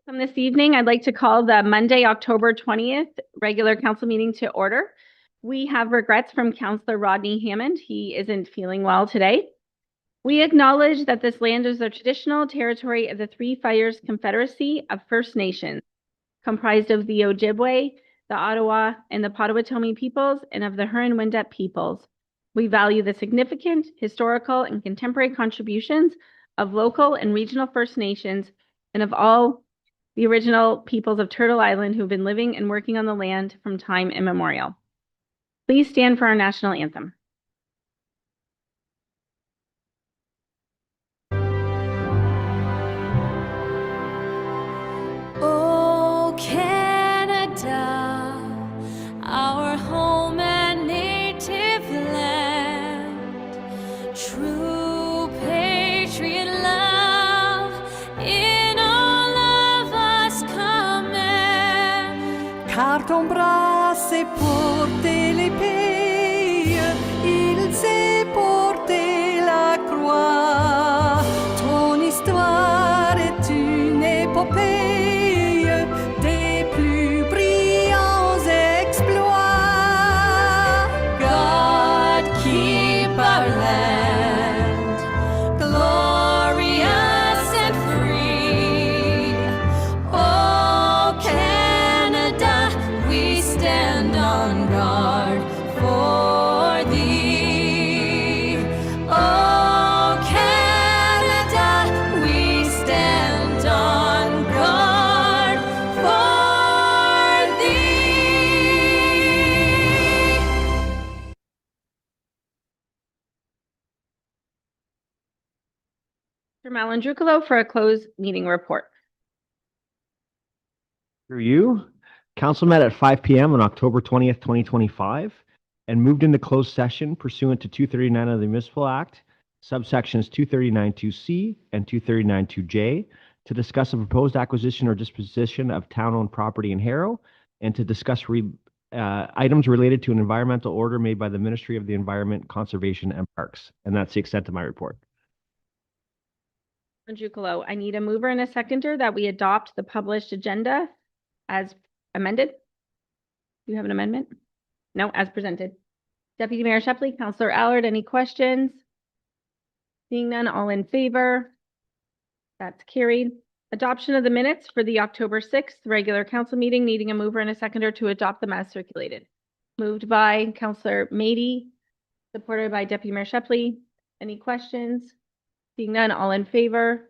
This evening, I'd like to call the Monday, October 20th regular council meeting to order. We have regrets from Councillor Rodney Hammond. He isn't feeling well today. We acknowledge that this land is the traditional territory of the Three Fires Confederacy of First Nations, comprised of the Ojibwe, the Ottawa, and the Potawatomi peoples, and of the Huron-Wendat peoples. We value the significant, historical, and contemporary contributions of local and regional First Nations and of all the original peoples of Turtle Island who've been living and working on the land from time immemorial. Please stand for our national anthem. Oh, Canada, our home and native land, true patriot love in all of us command. Car ton bras s'est porté l'épée, il s'est porté la croix. Ton histoire est une épopée des plus brillants exploits. God keep our land glorious and free. Oh, Canada, we stand on guard for thee. Oh, Canada, we stand on guard for thee. Mr. Malandrucolo for a closed meeting report. Through you, council met at 5 p.m. on October 20th, 2025, and moved into closed session pursuant to 239 of the Municipal Act, subsections 239.2C and 239.2J, to discuss a proposed acquisition or disposition of town-owned property in Harrow, and to discuss items related to an environmental order made by the Ministry of the Environment, Conservation, and Parks. And that's the extent of my report. Malandrucolo, I need a mover and a seconder that we adopt the published agenda as amended. Do you have an amendment? No, as presented. Deputy Mayor Shepley, Councillor Allard, any questions? Seeing none, all in favor? That's carried. Adoption of the minutes for the October 6th regular council meeting, needing a mover and a seconder to adopt them as circulated. Moved by Councillor Mady, supported by Deputy Mayor Shepley. Any questions? Seeing none, all in favor?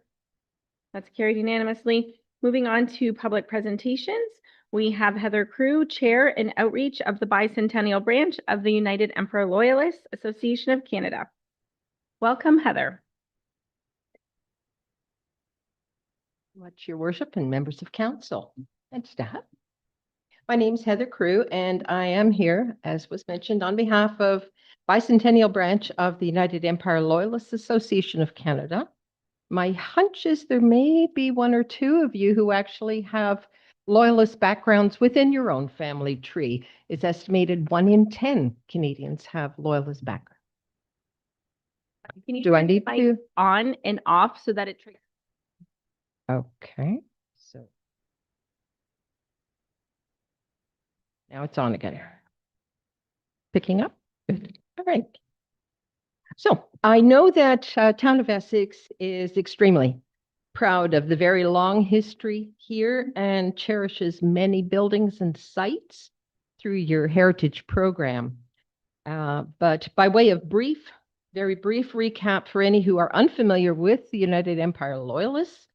That's carried unanimously. Moving on to public presentations, we have Heather Crew, Chair and Outreach of the Bicentennial Branch of the United Emperor Loyalists Association of Canada. Welcome, Heather. Much, Your Worship and members of council and staff. My name is Heather Crew, and I am here, as was mentioned, on behalf of Bicentennial Branch of the United Empire Loyalists Association of Canada. My hunch is there may be one or two of you who actually have Loyalist backgrounds within your own family tree. It's estimated 1 in 10 Canadians have Loyalist background. Can you Do I need to? on and off so that it triggers? Okay, so now it's on again. Picking up? Good. All right. So I know that Town of Essex is extremely proud of the very long history here and cherishes many buildings and sites through your heritage program. But by way of very brief recap for any who are unfamiliar with the United Empire Loyalists,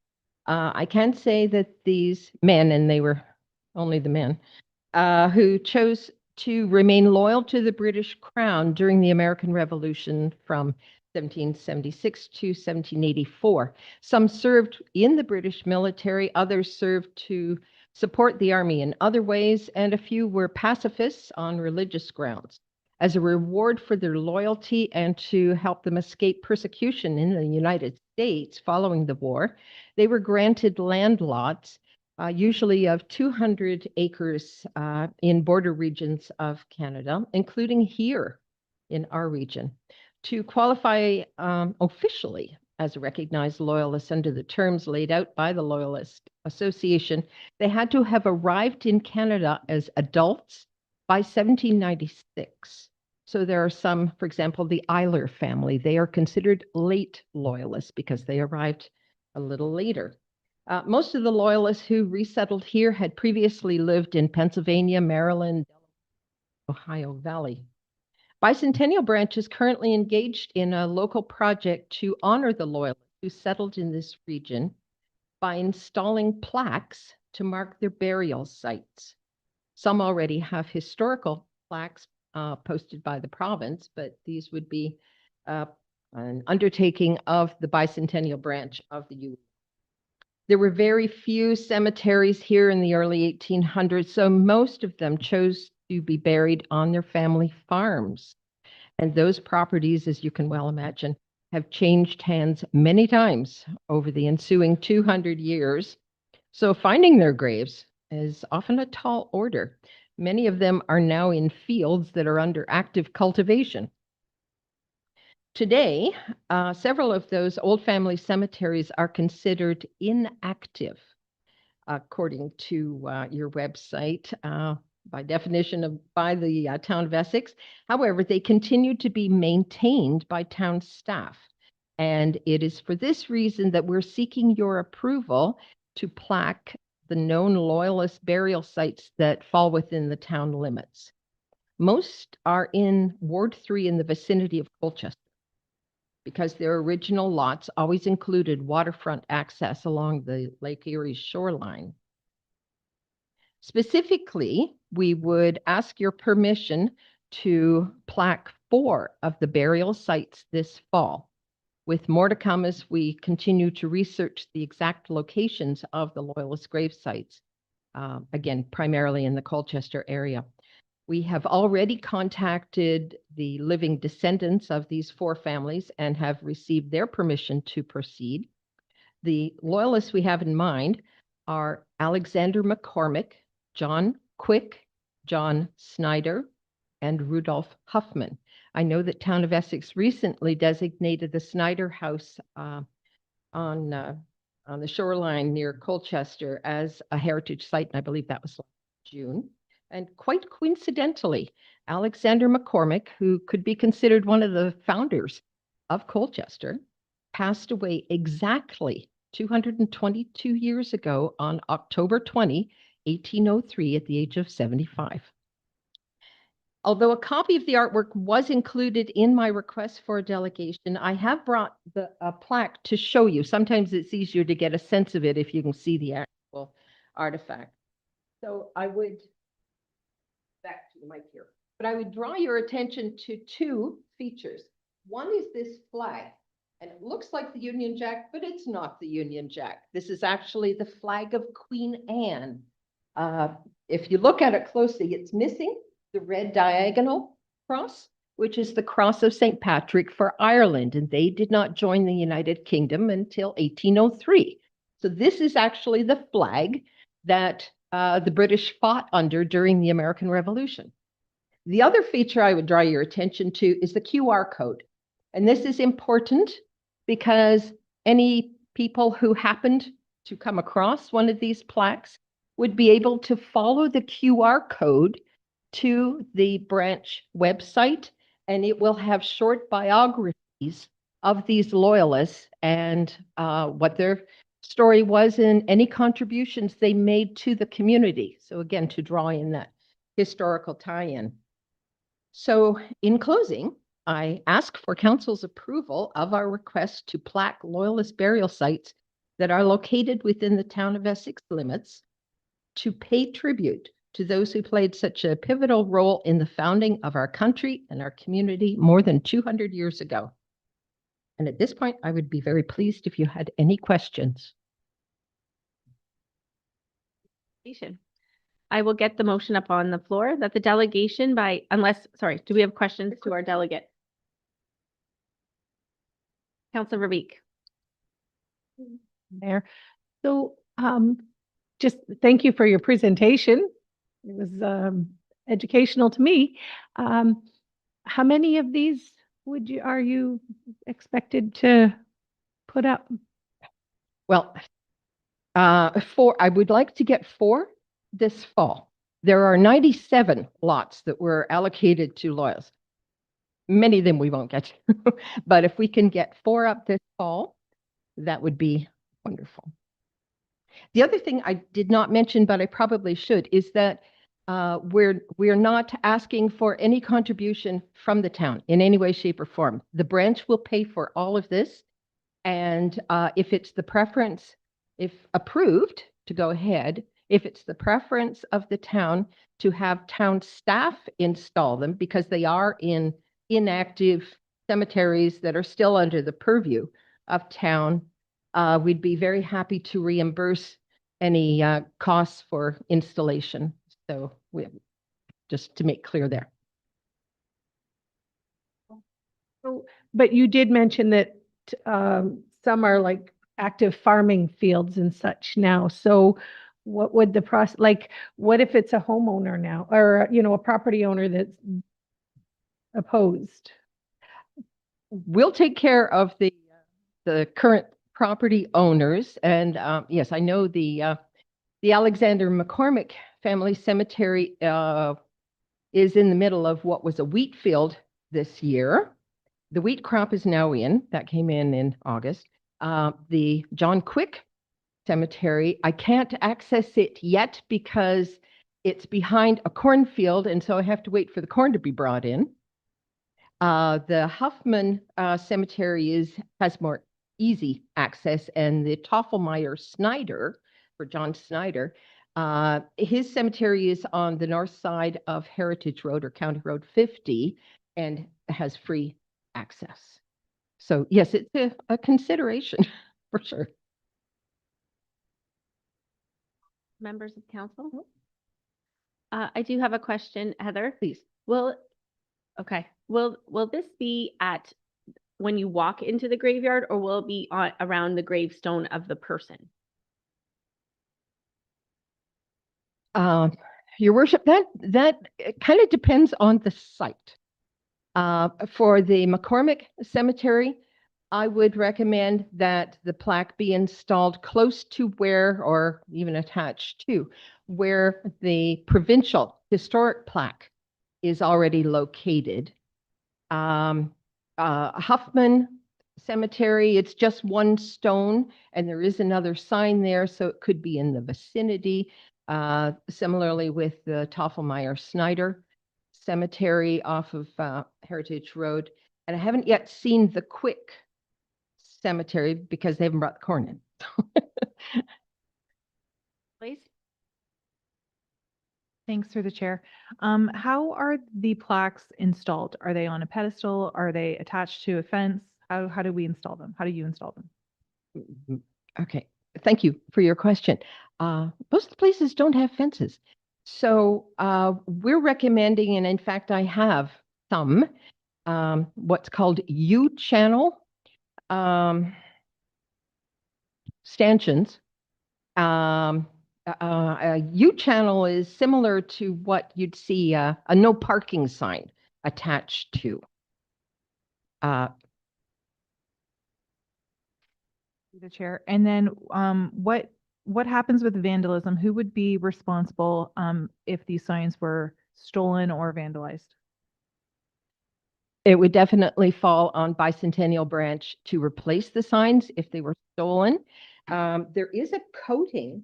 I can say that these men, and they were only the men, who chose to remain loyal to the British Crown during the American Revolution from 1776 to 1784. Some served in the British military, others served to support the army in other ways, and a few were pacifists on religious grounds. As a reward for their loyalty and to help them escape persecution in the United States following the war, they were granted land lots, usually of 200 acres in border regions of Canada, including here in our region. To qualify officially as a recognized loyalist under the terms laid out by the Loyalist Association, they had to have arrived in Canada as adults by 1796. So there are some, for example, the Eiler family, they are considered late loyalists because they arrived a little later. Most of the loyalists who resettled here had previously lived in Pennsylvania, Maryland, Ohio Valley. Bicentennial Branch is currently engaged in a local project to honor the loyalists who settled in this region by installing plaques to mark their burial sites. Some already have historical plaques posted by the province, but these would be an undertaking of the Bicentennial Branch of the U. There were very few cemeteries here in the early 1800s, so most of them chose to be buried on their family farms. And those properties, as you can well imagine, have changed hands many times over the ensuing 200 years. So finding their graves is often a tall order. Many of them are now in fields that are under active cultivation. Today, several of those old family cemeteries are considered inactive, according to your website, by definition by the town of Essex. However, they continue to be maintained by town staff. And it is for this reason that we're seeking your approval to plaque the known loyalist burial sites that fall within the town limits. Most are in Ward 3 in the vicinity of Colchester, because their original lots always included waterfront access along the Lake Erie shoreline. Specifically, we would ask your permission to plaque 4 of the burial sites this fall, with more to come as we continue to research the exact locations of the Loyalist grave sites, again, primarily in the Colchester area. We have already contacted the living descendants of these 4 families and have received their permission to proceed. The loyalists we have in mind are Alexander McCormick, John Quick, John Snyder, and Rudolph Huffman. I know that Town of Essex recently designated the Snyder House on the shoreline near Colchester as a heritage site, and I believe that was June. And quite coincidentally, Alexander McCormick, who could be considered one of the founders of Colchester, passed away exactly 222 years ago on October 20, 1803, at the age of 75. Although a copy of the artwork was included in my request for a delegation, I have brought a plaque to show you. Sometimes it's easier to get a sense of it if you can see the actual artifact. So I would, back to the mic here, but I would draw your attention to 2 features. One is this flag, and it looks like the Union Jack, but it's not the Union Jack. This is actually the flag of Queen Anne. If you look at it closely, it's missing the red diagonal cross, which is the cross of St. Patrick for Ireland, and they did not join the United Kingdom until 1803. So this is actually the flag that the British fought under during the American Revolution. The other feature I would draw your attention to is the QR code. And this is important because any people who happened to come across one of these plaques would be able to follow the QR code to the branch website, and it will have short biographies of these loyalists and what their story was and any contributions they made to the community. So again, to draw in that historical tie-in. So in closing, I ask for council's approval of our request to plaque loyalist burial sites that are located within the town of Essex limits to pay tribute to those who played such a pivotal role in the founding of our country and our community more than 200 years ago. And at this point, I would be very pleased if you had any questions. I will get the motion up on the floor that the delegation do we have questions to our delegate? Councilor Verbeek. There. So just thank you for your presentation. It was educational to me. How many of these are you expected to put up? Well, I would like to get 4 this fall. There are 97 lots that were allocated to Loyals. Many of them we won't get to, but if we can get 4 up this fall, that would be wonderful. The other thing I did not mention, but I probably should, is that we're not asking for any contribution from the town in any way, shape, or form. The branch will pay for all of this, and if it's the preference, if approved, to go ahead, if it's the preference of the town to have town staff install them because they are in inactive cemeteries that are still under the purview of town, we'd be very happy to reimburse any costs for installation. So just to make clear there. But you did mention that some are like active farming fields and such now. So what would the process, like, what if it's a homeowner now or, a property owner that's opposed? We'll take care of the current property owners. And yes, I know the Alexander McCormick Family Cemetery is in the middle of what was a wheat field this year. The wheat crop is now in. That came in August. The John Quick Cemetery, I can't access it yet because it's behind a cornfield, and so I have to wait for the corn to be brought in. The Huffman Cemetery has more easy access, and the Toffelmeyer Snyder, for John Snyder, his cemetery is on the north side of Heritage Road or County Road 50 and has free access. So yes, it's a consideration for sure. Members of council? I do have a question, Heather. Please. Will this be at when you walk into the graveyard, or will it be around the gravestone of the person? Your worship, that kind of depends on the site. For the McCormick Cemetery, I would recommend that the plaque be installed close to where, or even attached to, where the provincial historic plaque is already located. Huffman Cemetery, it's just one stone, and there is another sign there, so it could be in the vicinity. Similarly with the Toffelmeyer Snyder Cemetery off of Heritage Road. And I haven't yet seen the Quick Cemetery because they haven't brought the corn in. Please. Thanks through the chair. How are the plaques installed? Are they on a pedestal? Are they attached to a fence? How do we install them? How do you install them? Okay, thank you for your question. Most of the places don't have fences. So we're recommending, and in fact, I have some, what's called U-channel stanchions. A U-channel is similar to what you'd see a no parking sign attached to. The chair. And then what happens with vandalism? Who would be responsible if these signs were stolen or vandalized? It would definitely fall on Bicentennial Branch to replace the signs if they were stolen. There is a coating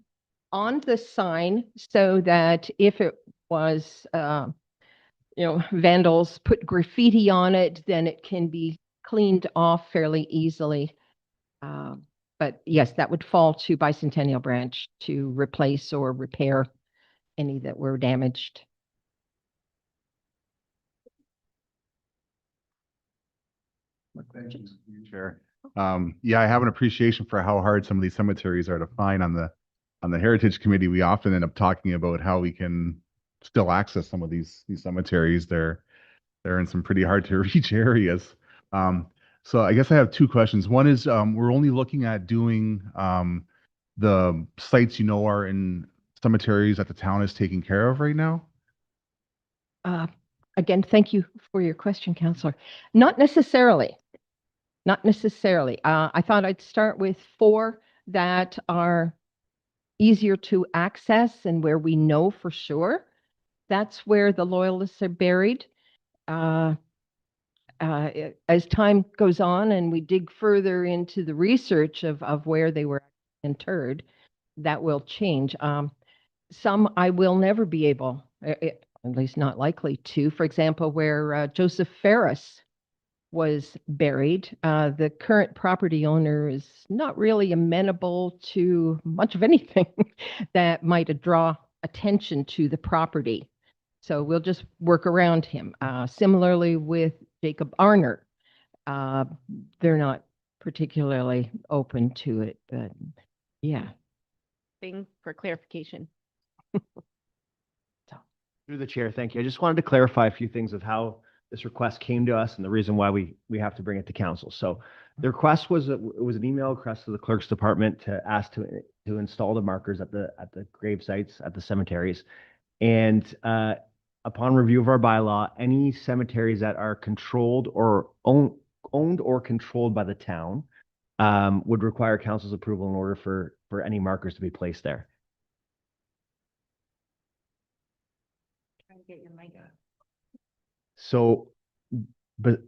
on the sign so that if it was, vandals put graffiti on it, then it can be cleaned off fairly easily. But yes, that would fall to Bicentennial Branch to replace or repair any that were damaged. Thank you, Chair. Yeah, I have an appreciation for how hard some of these cemeteries are to find. On the Heritage Committee, we often end up talking about how we can still access some of these cemeteries. They're in some pretty hard to reach areas. So I guess I have two questions. One is we're only looking at doing the sites are in cemeteries that the town is taking care of right now. Again, thank you for your question, Councillor. Not necessarily. Not necessarily. I thought I'd start with 4 that are easier to access and where we know for sure. That's where the loyalists are buried. As time goes on and we dig further into the research of where they were interred, that will change. Some I will never be able, at least not likely to. For example, where Joseph Ferris was buried, the current property owner is not really amenable to much of anything that might draw attention to the property. So we'll just work around him. Similarly with Jacob Arner, they're not particularly open to it, but yeah. Thing for clarification. Through the chair, thank you. I just wanted to clarify a few things of how this request came to us and the reason why we have to bring it to council. So the request was, it was an email request to the clerk's department to ask to install the markers at the grave sites, at the cemeteries. And upon review of our bylaw, any cemeteries that are controlled or owned or controlled by the town would require council's approval in order for any markers to be placed there. So, but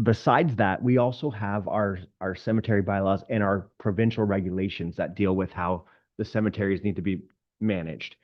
besides that, we also have our cemetery bylaws and our provincial regulations that deal with how the cemeteries need to be managed.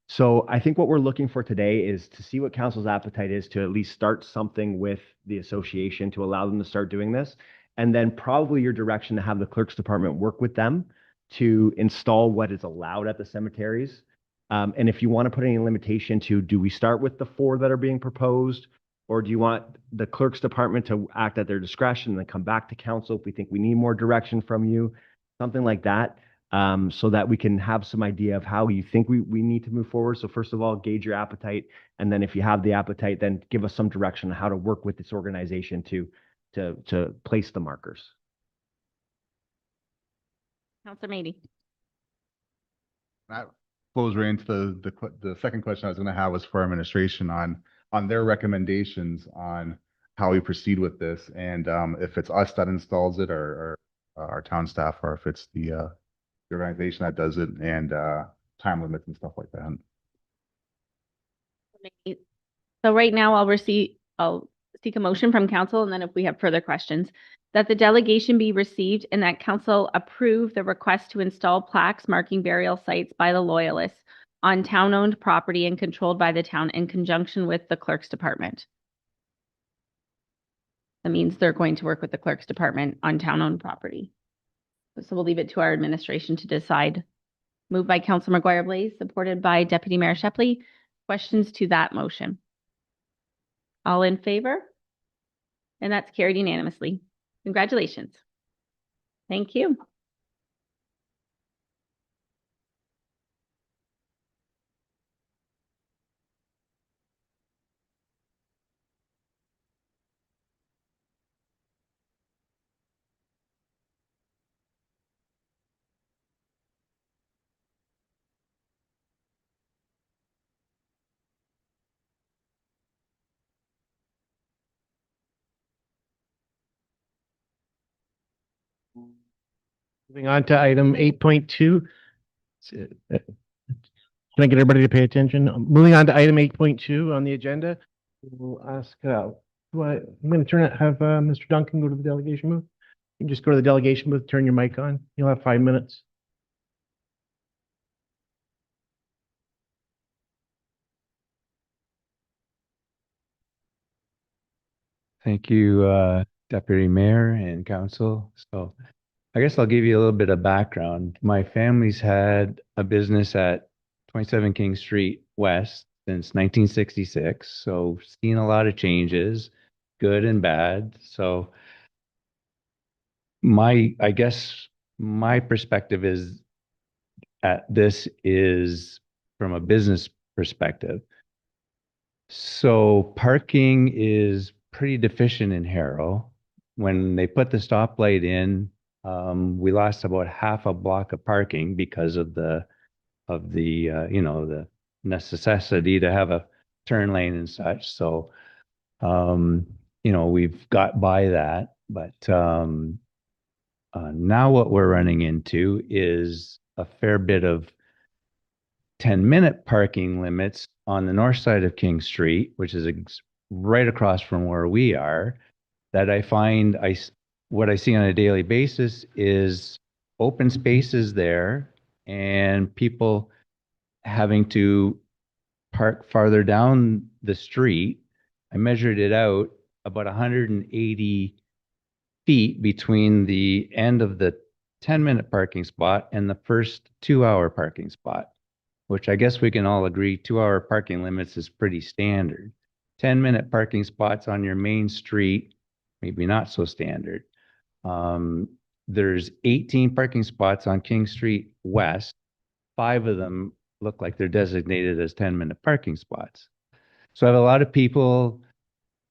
So I think what we're looking for today is to see what council's appetite is to at least start something with the association to allow them to start doing this. And then probably your direction to have the clerk's department work with them to install what is allowed at the cemeteries. And if you want to put any limitation to, do we start with the 4 that are being proposed? Or do you want the clerk's department to act at their discretion and then come back to council if we think we need more direction from you? Something like that, so that we can have some idea of how you think we need to move forward. So first of all, gauge your appetite. And then if you have the appetite, then give us some direction on how to work with this organization to place the markers. Councilor Mady. That flows right into the second question I was going to have was for administration on their recommendations on how we proceed with this, and if it's us that installs it or our town staff, or if it's the organization that does it, and time limits and stuff like that. So right now I'll seek a motion from council, and then if we have further questions, that the delegation be received and that council approve the request to install plaques marking burial sites by the loyalists on town-owned property and controlled by the town in conjunction with the clerk's department. That means they're going to work with the clerk's department on town-owned property. So we'll leave it to our administration to decide. Moved by Councilor McGuire Blaze, supported by Deputy Mayor Shepley. Questions to that motion? All in favor? And that's carried unanimously. Congratulations. Thank you. Moving on to item 8.2. Can I get everybody to pay attention? Moving on to item 8.2 on the agenda. We'll ask, I'm going to have Mr. Duncan go to the delegation booth. You can just go to the delegation booth, turn your mic on. You'll have 5 minutes. Thank you, Deputy Mayor and Council. So I guess I'll give you a little bit of background. My family's had a business at 27 King Street West since 1966. So seen a lot of changes, good and bad. So I guess my perspective is is from a business perspective. So parking is pretty deficient in Harrow. When they put the stoplight in, we lost about half a block of parking because of the necessity to have a turn lane and such. So, we've got by that. But now what we're running into is a fair bit of 10-minute parking limits on the north side of King Street, which is right across from where we are, that I find what I see on a daily basis is open spaces there and people having to park farther down the street. I measured it out, about 180 feet between the end of the 10-minute parking spot and the first 2-hour parking spot, which I guess we can all agree 2-hour parking limits is pretty standard. 10-minute parking spots on your main street, maybe not so standard. There's 18 parking spots on King Street West. 5 of them look like they're designated as 10-minute parking spots. So I have a lot of people,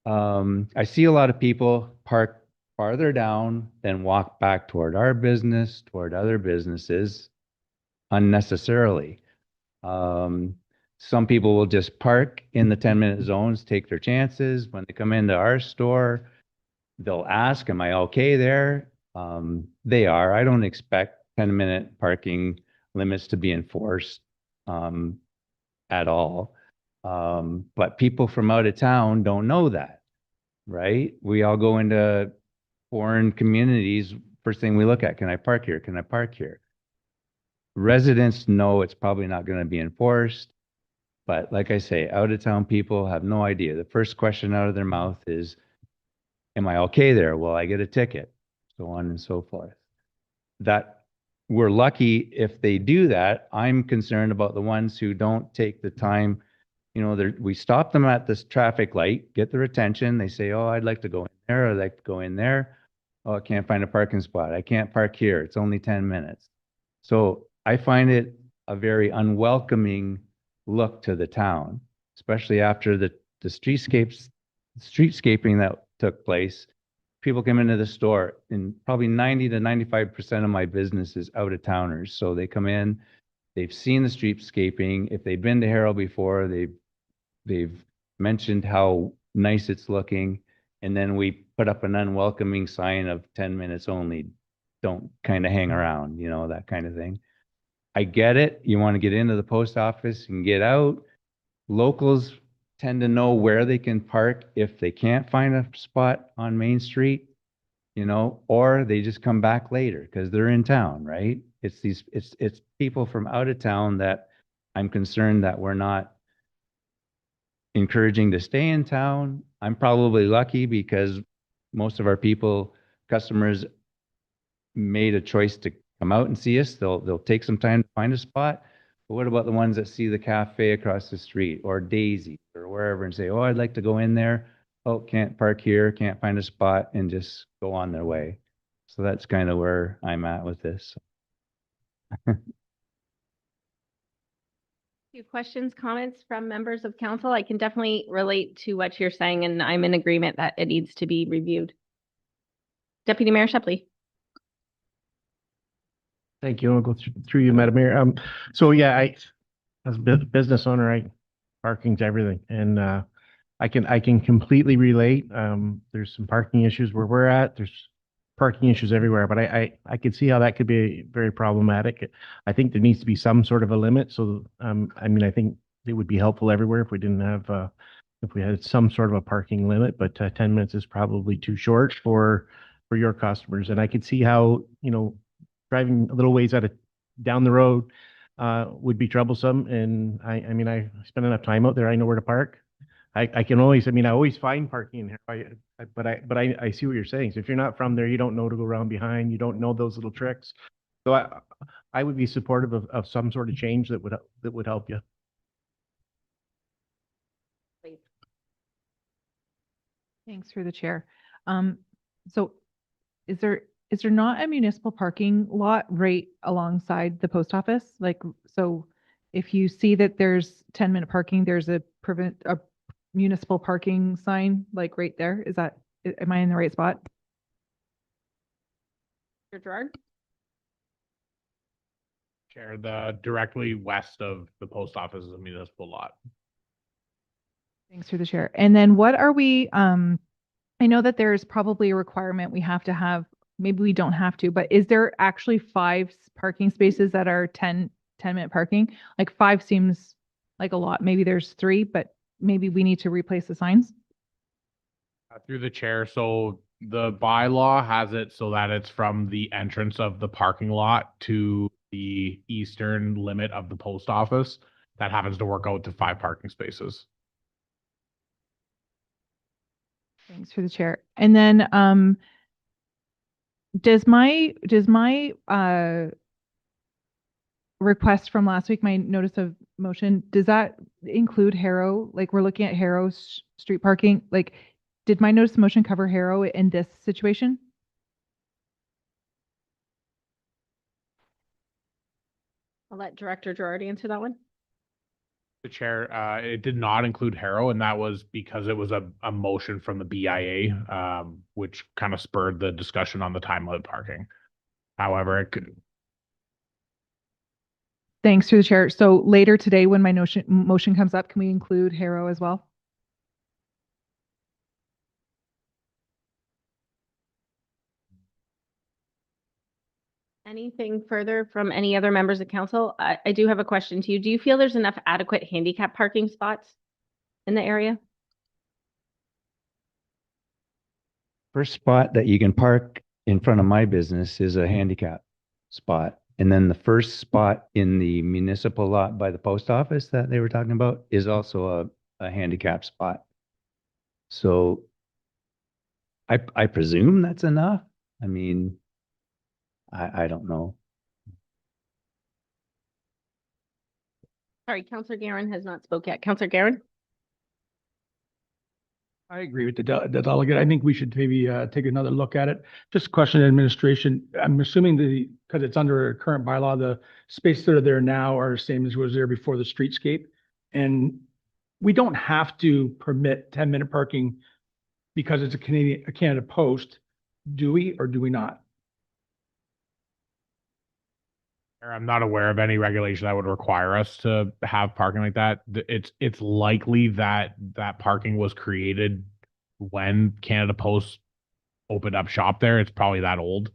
I see a lot of people park farther down, then walk back toward our business, toward other businesses unnecessarily. Some people will just park in the 10-minute zones, take their chances. When they come into our store, they'll ask, am I okay there? They are. I don't expect 10-minute parking limits to be enforced at all. But people from out of town don't know that, right? We all go into foreign communities. First thing we look at, can I park here? Can I park here? Residents know it's probably not going to be enforced. But like I say, out of town people have no idea. The first question out of their mouth is, am I okay there? Will I get a ticket? So on and so forth. That we're lucky if they do that. I'm concerned about the ones who don't take the time. You know, we stop them at this traffic light, get their attention. They say, oh, I'd like to go in there. I'd like to go in there. Oh, I can't find a parking spot. I can't park here. It's only 10 minutes. So I find it a very unwelcoming look to the town, especially after the streetscaping that took place. People come into the store, and probably 90 to 95% of my business is out of towners. So they come in, they've seen the streetscaping. If they've been to Harrow before, they've mentioned how nice it's looking. And then we put up an unwelcoming sign of 10 minutes only. Don't kind of hang around, you know, that kind of thing. I get it. You want to get into the post office and get out. Locals tend to know where they can park if they can't find a spot on Main Street, you know, or they just come back later because they're in town, right? It's people from out of town that I'm concerned that we're not encouraging to stay in town. I'm probably lucky because most of our customers made a choice to come out and see us. They'll take some time to find a spot. But what about the ones that see the cafe across the street or Daisy or wherever and say, oh, I'd like to go in there. Oh, can't park here, can't find a spot, and just go on their way. So that's kind of where I'm at with this. Few questions, comments from members of council. I can definitely relate to what you're saying, and I'm in agreement that it needs to be reviewed. Deputy Mayor Shepley. Thank you. I'll go through you, Madam Mayor. So yeah, as a business owner, parking's everything. And, I can completely relate. There's some parking issues where we're at. There's parking issues everywhere, but I could see how that could be very problematic. I think there needs to be some sort of a limit. So, I mean, I think it would be helpful everywhere if we didn't have, if we had some sort of a parking limit, but 10 minutes is probably too short for your customers. And I could see how, you know, driving a little ways down the road would be troublesome. And I mean, I spend enough time out there. I know where to park. I can always, I mean, I always find parking in here, but I see what you're saying. So if you're not from there, you don't know to go around behind, you don't know those little tricks. So I would be supportive of some sort of change that would help you. Thanks through the chair. So is there not a municipal parking lot right alongside the post office? Like, so if you see that there's 10-minute parking, there's a municipal parking sign like right there. Am I in the right spot? Mr. Gerard? Chair, the directly west of the post office is a municipal lot. Thanks through the chair. And then what are we, I know that there's probably a requirement we have to have, maybe we don't have to, but is there actually 5 parking spaces that are 10-minute parking? Like 5 seems like a lot. Maybe there's 3, but maybe we need to replace the signs. Through the chair, so the bylaw has it so that it's from the entrance of the parking lot to the eastern limit of the post office. That happens to work out to 5 parking spaces. Thanks for the chair. And then, does my request from last week, my notice of motion, does that include Harrow? Like, we're looking at Harrow street parking. Like, did my notice of motion cover Harrow in this situation? I'll let Director Girardi answer that one. The chair, it did not include Harrow, and that was because it was a motion from the BIA, which kind of spurred the discussion on the time limit parking. However, it could, Thanks through the chair. So later today, when my motion comes up, can we include Harrow as well? Anything further from any other members of council? I do have a question to you. Do you feel there's enough adequate handicap parking spots in the area? First spot that you can park in front of my business is a handicap spot. And then the first spot in the municipal lot by the post office that they were talking about is also a handicap spot. So I presume that's enough. I mean, I don't know. Sorry, Councillor Guerin has not spoke yet. Councillor Guerin? I agree with the delegate. I think we should maybe take another look at it. Just question administration. I'm assuming because it's under current bylaw, the spaces that are there now are the same as was there before the streetscape. And we don't have to permit 10-minute parking because it's a Canada Post, do we or do we not? I'm not aware of any regulation that would require us to have parking like that. It's likely that that parking was created when Canada Post opened up shop there. It's probably that old.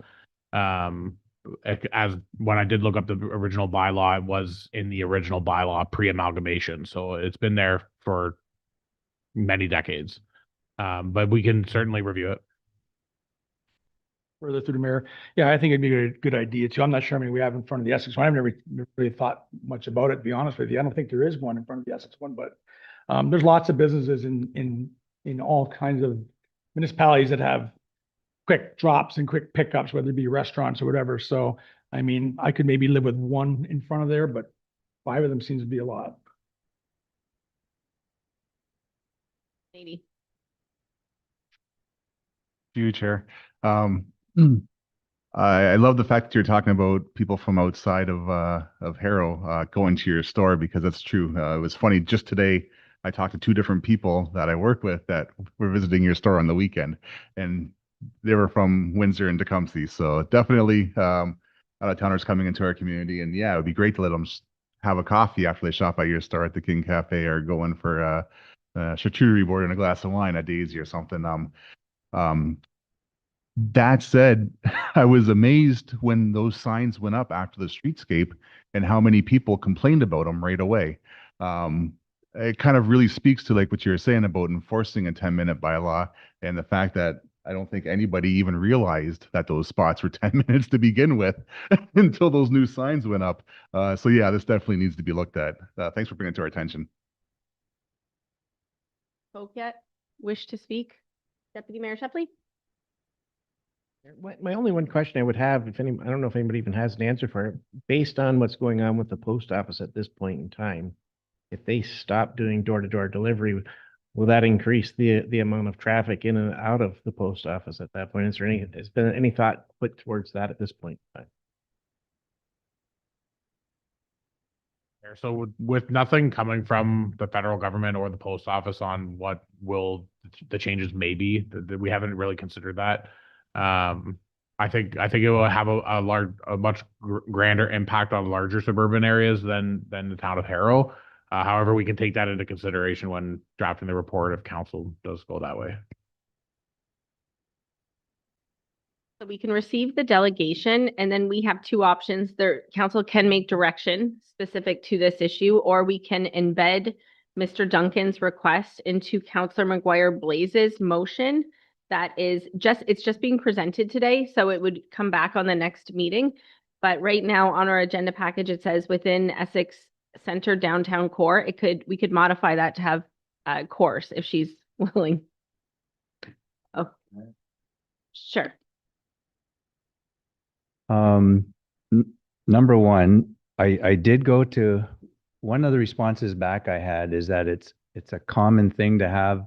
As when I did look up the original bylaw, it was in the original bylaw pre-amalgamation. So it's been there for many decades. But we can certainly review it. Further through the mayor. Yeah, I think it'd be a good idea too. I'm not sure how many we have in front of the Essex one. I've never really thought much about it, to be honest with you. I don't think there is one in front of the Essex one, but there's lots of businesses in all kinds of municipalities that have quick drops and quick pickups, whether it be restaurants or whatever. So, I mean, I could maybe live with one in front of there, but 5 of them seems to be a lot. Maybe. To you, Chair. I love the fact that you're talking about people from outside of Harrow going to your store, because that's true. It was funny, just today I talked to 2 different people that I work with that were visiting your store on the weekend, and they were from Windsor and Tecumseh. So definitely out of towners coming into our community, and yeah, it would be great to let them have a coffee after they shop at your store at the King Cafe, or go in for a charcuterie board and a glass of wine at Daisy or something. That said, I was amazed when those signs went up after the streetscape and how many people complained about them right away. It kind of really speaks to like what you were saying about enforcing a 10-minute bylaw, and the fact that I don't think anybody even realized that those spots were 10 minutes to begin with until those new signs went up. So yeah, this definitely needs to be looked at. Thanks for bringing it to our attention. Spoke yet? Wish to speak? Deputy Mayor Shepley? My only one question I would have, I don't know if anybody even has an answer for it, based on what's going on with the post office at this point in time, if they stop doing door-to-door delivery, will that increase the amount of traffic in and out of the post office at that point? Has been any thought put towards that at this point in time? So with nothing coming from the federal government or the post office on what will the changes may be, we haven't really considered that. I think it will have a much grander impact on larger suburban areas than the town of Harrow. However, we can take that into consideration when drafting the report if council does go that way. So we can receive the delegation and then we have two options. There, council can make direction specific to this issue, or we can embed Mr. Duncan's request into Councillor McGuire Blaze's motion. That is just, it's just being presented today, so it would come back on the next meeting. But right now on our agenda package, it says within Essex Center downtown core, we could modify that to have cores if she's willing. Oh, sure. Number one, I did go to, one of the responses back I had is that it's a common thing to have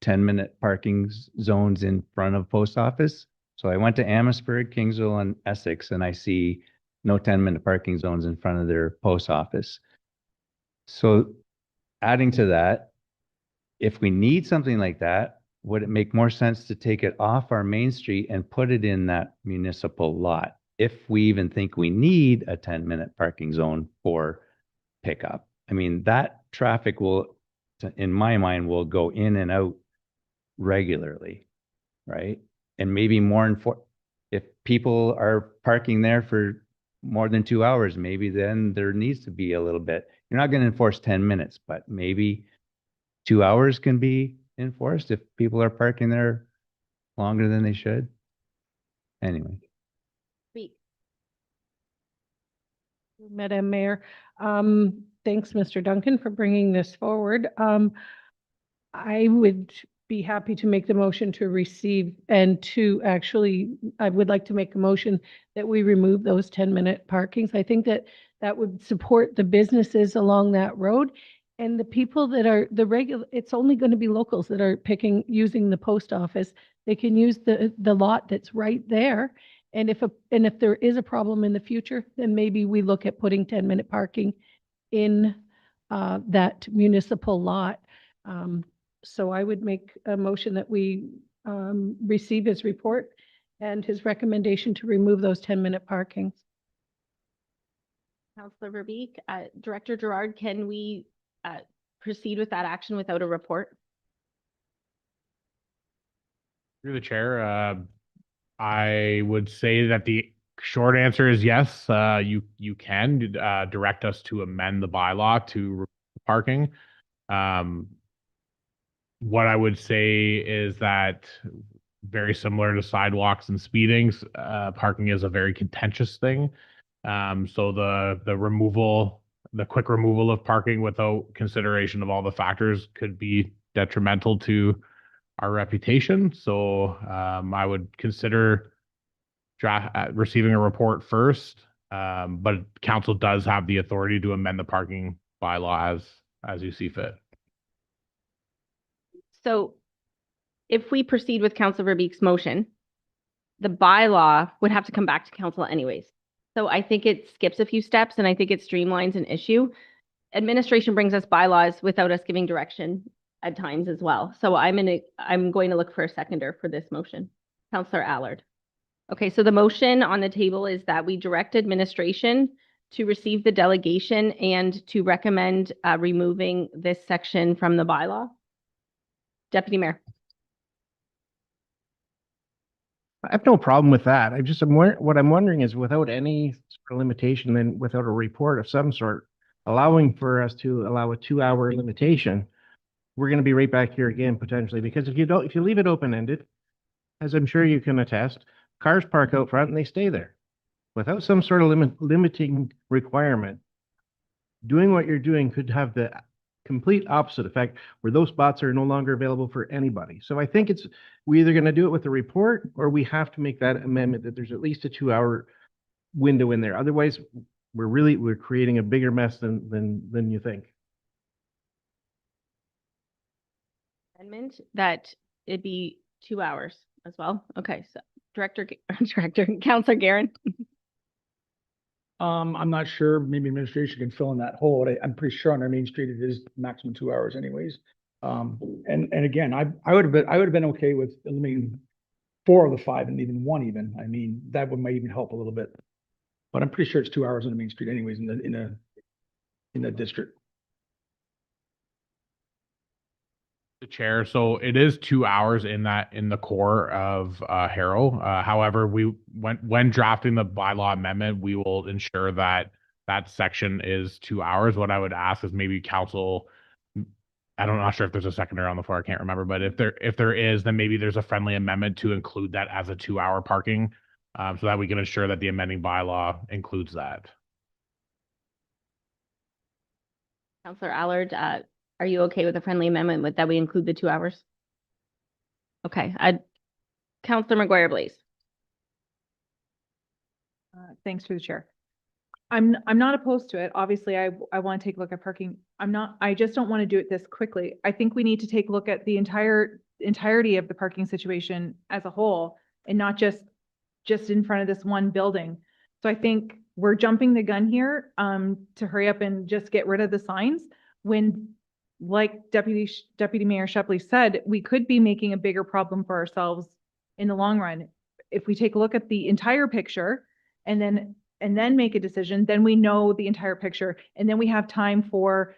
10-minute parking zones in front of post office. So I went to Amherstburg, Kingsville, and Essex, and I see no 10-minute parking zones in front of their post office. So adding to that, if we need something like that, would it make more sense to take it off our main street and put it in that municipal lot? If we even think we need a 10-minute parking zone for pickup. I mean, that traffic will, in my mind, will go in and out regularly, right? And maybe more if people are parking there for more than 2 hours, maybe then there needs to be a little bit. You're not going to enforce 10 minutes, but maybe 2 hours can be enforced if people are parking there longer than they should. Anyway. Madam Mayor, thanks, Mr. Duncan, for bringing this forward. I would be happy to make the motion to receive and to actually, I would like to make a motion that we remove those 10-minute parkings. I think that that would support the businesses along that road and the people that are the regular, it's only going to be locals that are using the post office. They can use the lot that's right there. And if there is a problem in the future, then maybe we look at putting 10-minute parking in that municipal lot. So I would make a motion that we receive his report and his recommendation to remove those 10-minute parkings. Councillor Verbeek, Director Gerard, can we proceed with that action without a report? Through the chair, I would say that the short answer is yes. You can direct us to amend the bylaw to remove parking. What I would say is that very similar to sidewalks and speedings, parking is a very contentious thing. So the quick removal of parking without consideration of all the factors could be detrimental to our reputation. So I would consider receiving a report first, but council does have the authority to amend the parking bylaw as you see fit. So if we proceed with Councillor Verbeek's motion, the bylaw would have to come back to council anyways. So I think it skips a few steps and I think it streamlines an issue. Administration brings us bylaws without us giving direction at times as well. So I'm going to look for a seconder for this motion. Councillor Allard. Okay, so the motion on the table is that we direct administration to receive the delegation and to recommend removing this section from the bylaw. Deputy Mayor. I have no problem with that. What I'm wondering is without any sort of limitation, then without a report of some sort, allowing for us to allow a 2-hour limitation, we're going to be right back here again potentially, because if you leave it open-ended, as I'm sure you can attest, cars park out front and they stay there. Without some sort of limiting requirement, doing what you're doing could have the complete opposite effect where those spots are no longer available for anybody. So I think we're either going to do it with the report or we have to make that amendment that there's at least a 2-hour window in there. Otherwise, we're creating a bigger mess than you think. Amendment that it be 2 hours as well. Okay, so Councillor Guerin. I'm not sure, maybe administration can fill in that hole. I'm pretty sure on our main street, it is maximum 2 hours anyways. And again, I would have been okay with eliminating 4 of the 5 and even 1 even. I mean, that might even help a little bit. But I'm pretty sure it's 2 hours on the main street anyways in the district. The chair, so it is 2 hours in the core of Harrow. However, when drafting the bylaw amendment, we will ensure that that section is 2 hours. What I would ask is maybe council, I'm not sure if there's a seconder on the floor, I can't remember, but if there is, then maybe there's a friendly amendment to include that as a 2 hour parking, so that we can ensure that the amending bylaw includes that. Counselor Allard, are you okay with a friendly amendment with that we include the 2 hours? Okay, Counselor McGuire, please. Thanks through the chair. I'm not opposed to it. Obviously, I want to take a look at parking. I just don't want to do it this quickly. I think we need to take a look at the entirety of the parking situation as a whole and not just in front of this one building. So I think we're jumping the gun here to hurry up and just get rid of the signs when, like Deputy Mayor Shepley said, we could be making a bigger problem for ourselves in the long run. If we take a look at the entire picture and then make a decision, then we know the entire picture, and then we have time for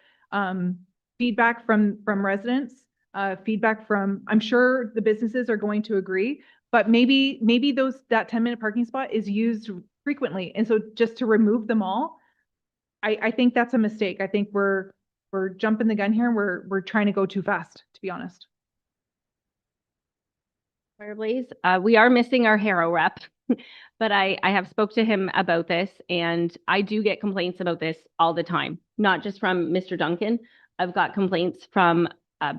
feedback from residents, feedback from, I'm sure the businesses are going to agree, but maybe that 10-minute parking spot is used frequently, and so just to remove them all, I think that's a mistake. I think we're jumping the gun here, and we're trying to go too fast, to be honest. Blaze, we are missing our Harrow rep, but I have spoke to him about this, and I do get complaints about this all the time, not just from Mr. Duncan. I've got complaints from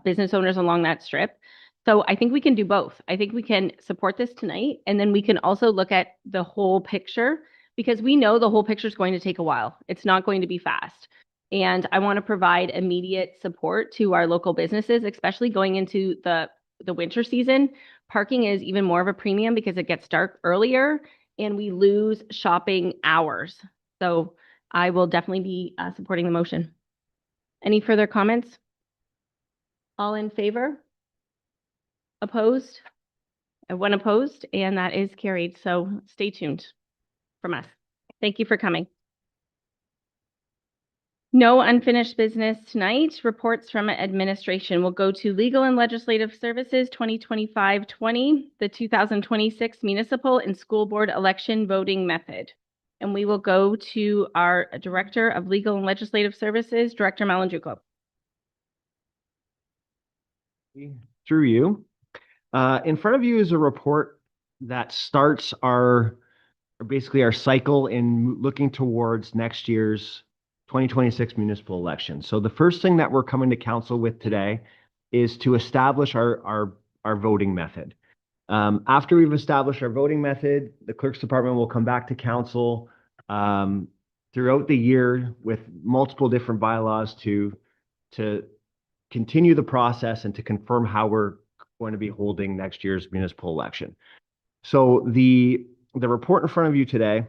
business owners along that strip. So I think we can do both. I think we can support this tonight, and then we can also look at the whole picture, because we know the whole picture is going to take a while. It's not going to be fast. And I want to provide immediate support to our local businesses, especially going into the winter season. Parking is even more of a premium because it gets dark earlier and we lose shopping hours. So I will definitely be supporting the motion. Any further comments? All in favor? Opposed? One opposed, and that is carried. So stay tuned from us. Thank you for coming. No unfinished business tonight. Reports from administration will go to Legal and Legislative Services 2025-20, the 2026 municipal and school board election voting method. And we will go to our Director of Legal and Legislative Services, Director Malanjuco. Through you. In front of you is a report that starts basically our cycle in looking towards next year's 2026 municipal election. So the first thing that we're coming to council with today is to establish our voting method. After we've established our voting method, the clerk's department will come back to council throughout the year with multiple different bylaws to continue the process and to confirm how we're going to be holding next year's municipal election. So the report in front of you today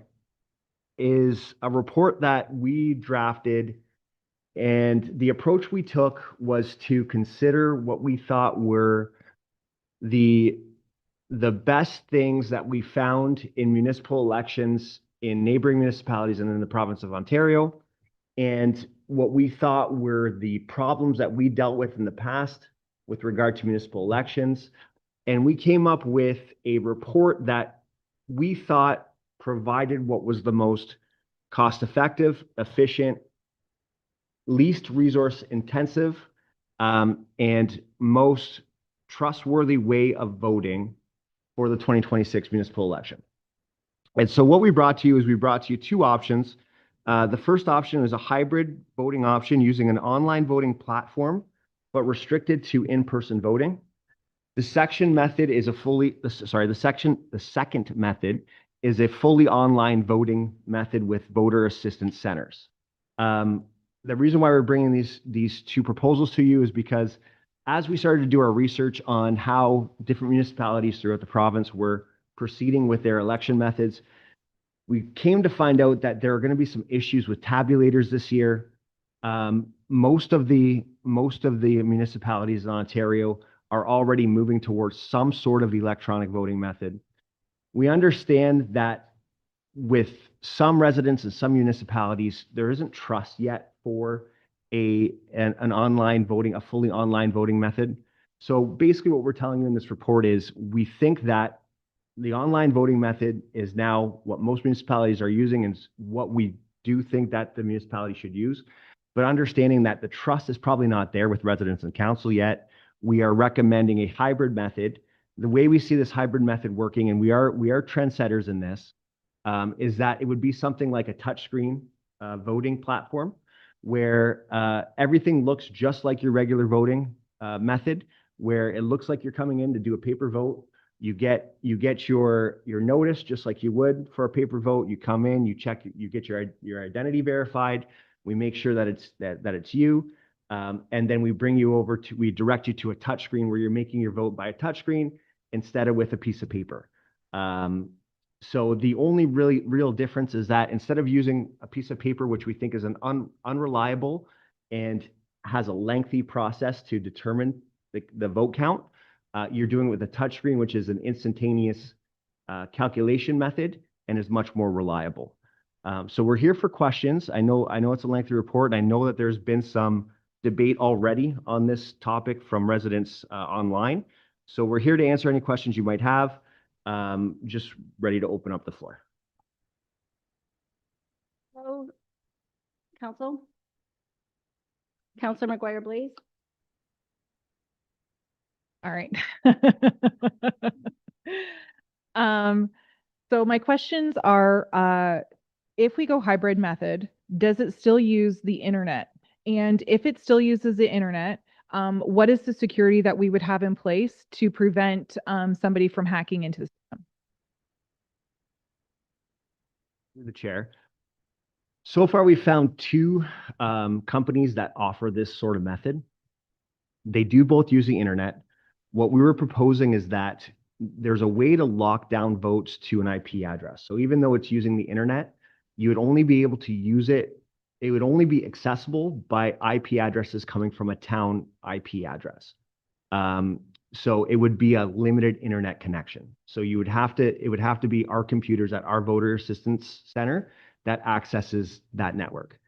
is a report that we drafted, and the approach we took was to consider what we thought were the best things that we found in municipal elections in neighboring municipalities and in the province of Ontario, and what we thought were the problems that we dealt with in the past with regard to municipal elections. And we came up with a report that we thought provided what was the most cost-effective, efficient, least resource-intensive, and most trustworthy way of voting for the 2026 municipal election. And so what we brought to you is we brought to you two options. The first option is a hybrid voting option using an online voting platform, but restricted to in-person voting. The second method is a fully online voting method with voter assistance centers. The reason why we're bringing these two proposals to you is because as we started to do our research on how different municipalities throughout the province were proceeding with their election methods, we came to find out that there are going to be some issues with tabulators this year. Most of the municipalities in Ontario are already moving towards some sort of electronic voting method. We understand that with some residents and some municipalities, there isn't trust yet for an online voting, a fully online voting method. So basically what we're telling you in this report is we think that the online voting method is now what most municipalities are using and what we do think that the municipality should use. But understanding that the trust is probably not there with residents and council yet, we are recommending a hybrid method. The way we see this hybrid method working, and we are trendsetters in this, is that it would be something like a touchscreen voting platform where everything looks just like your regular voting method, where it looks like you're coming in to do a paper vote. You get your notice just like you would for a paper vote. You come in, you check, you get your identity verified. We make sure that it's you, and then we bring you over to, we direct you to a touchscreen where you're making your vote by a touchscreen instead of with a piece of paper. So the only real difference is that instead of using a piece of paper, which we think is an unreliable and has a lengthy process to determine the vote count, you're doing it with a touchscreen, which is an instantaneous calculation method and is much more reliable. So we're here for questions. I know it's a lengthy report. I know that there's been some debate already on this topic from residents online. So we're here to answer any questions you might have. Just ready to open up the floor. Hello, Council. Councilor McGuire Blaze. All right. So my questions are, if we go hybrid method, does it still use the internet? And if it still uses the internet, what is the security that we would have in place to prevent somebody from hacking into the system? The chair. So far, we found two companies that offer this sort of method. They do both use the internet. What we were proposing is that there's a way to lock down votes to an IP address. So even though it's using the internet, you would only be able to use it. It would only be accessible by IP addresses coming from a town IP address. So it would be a limited internet connection. So it would have to be our computers at our voter assistance center that accesses that network.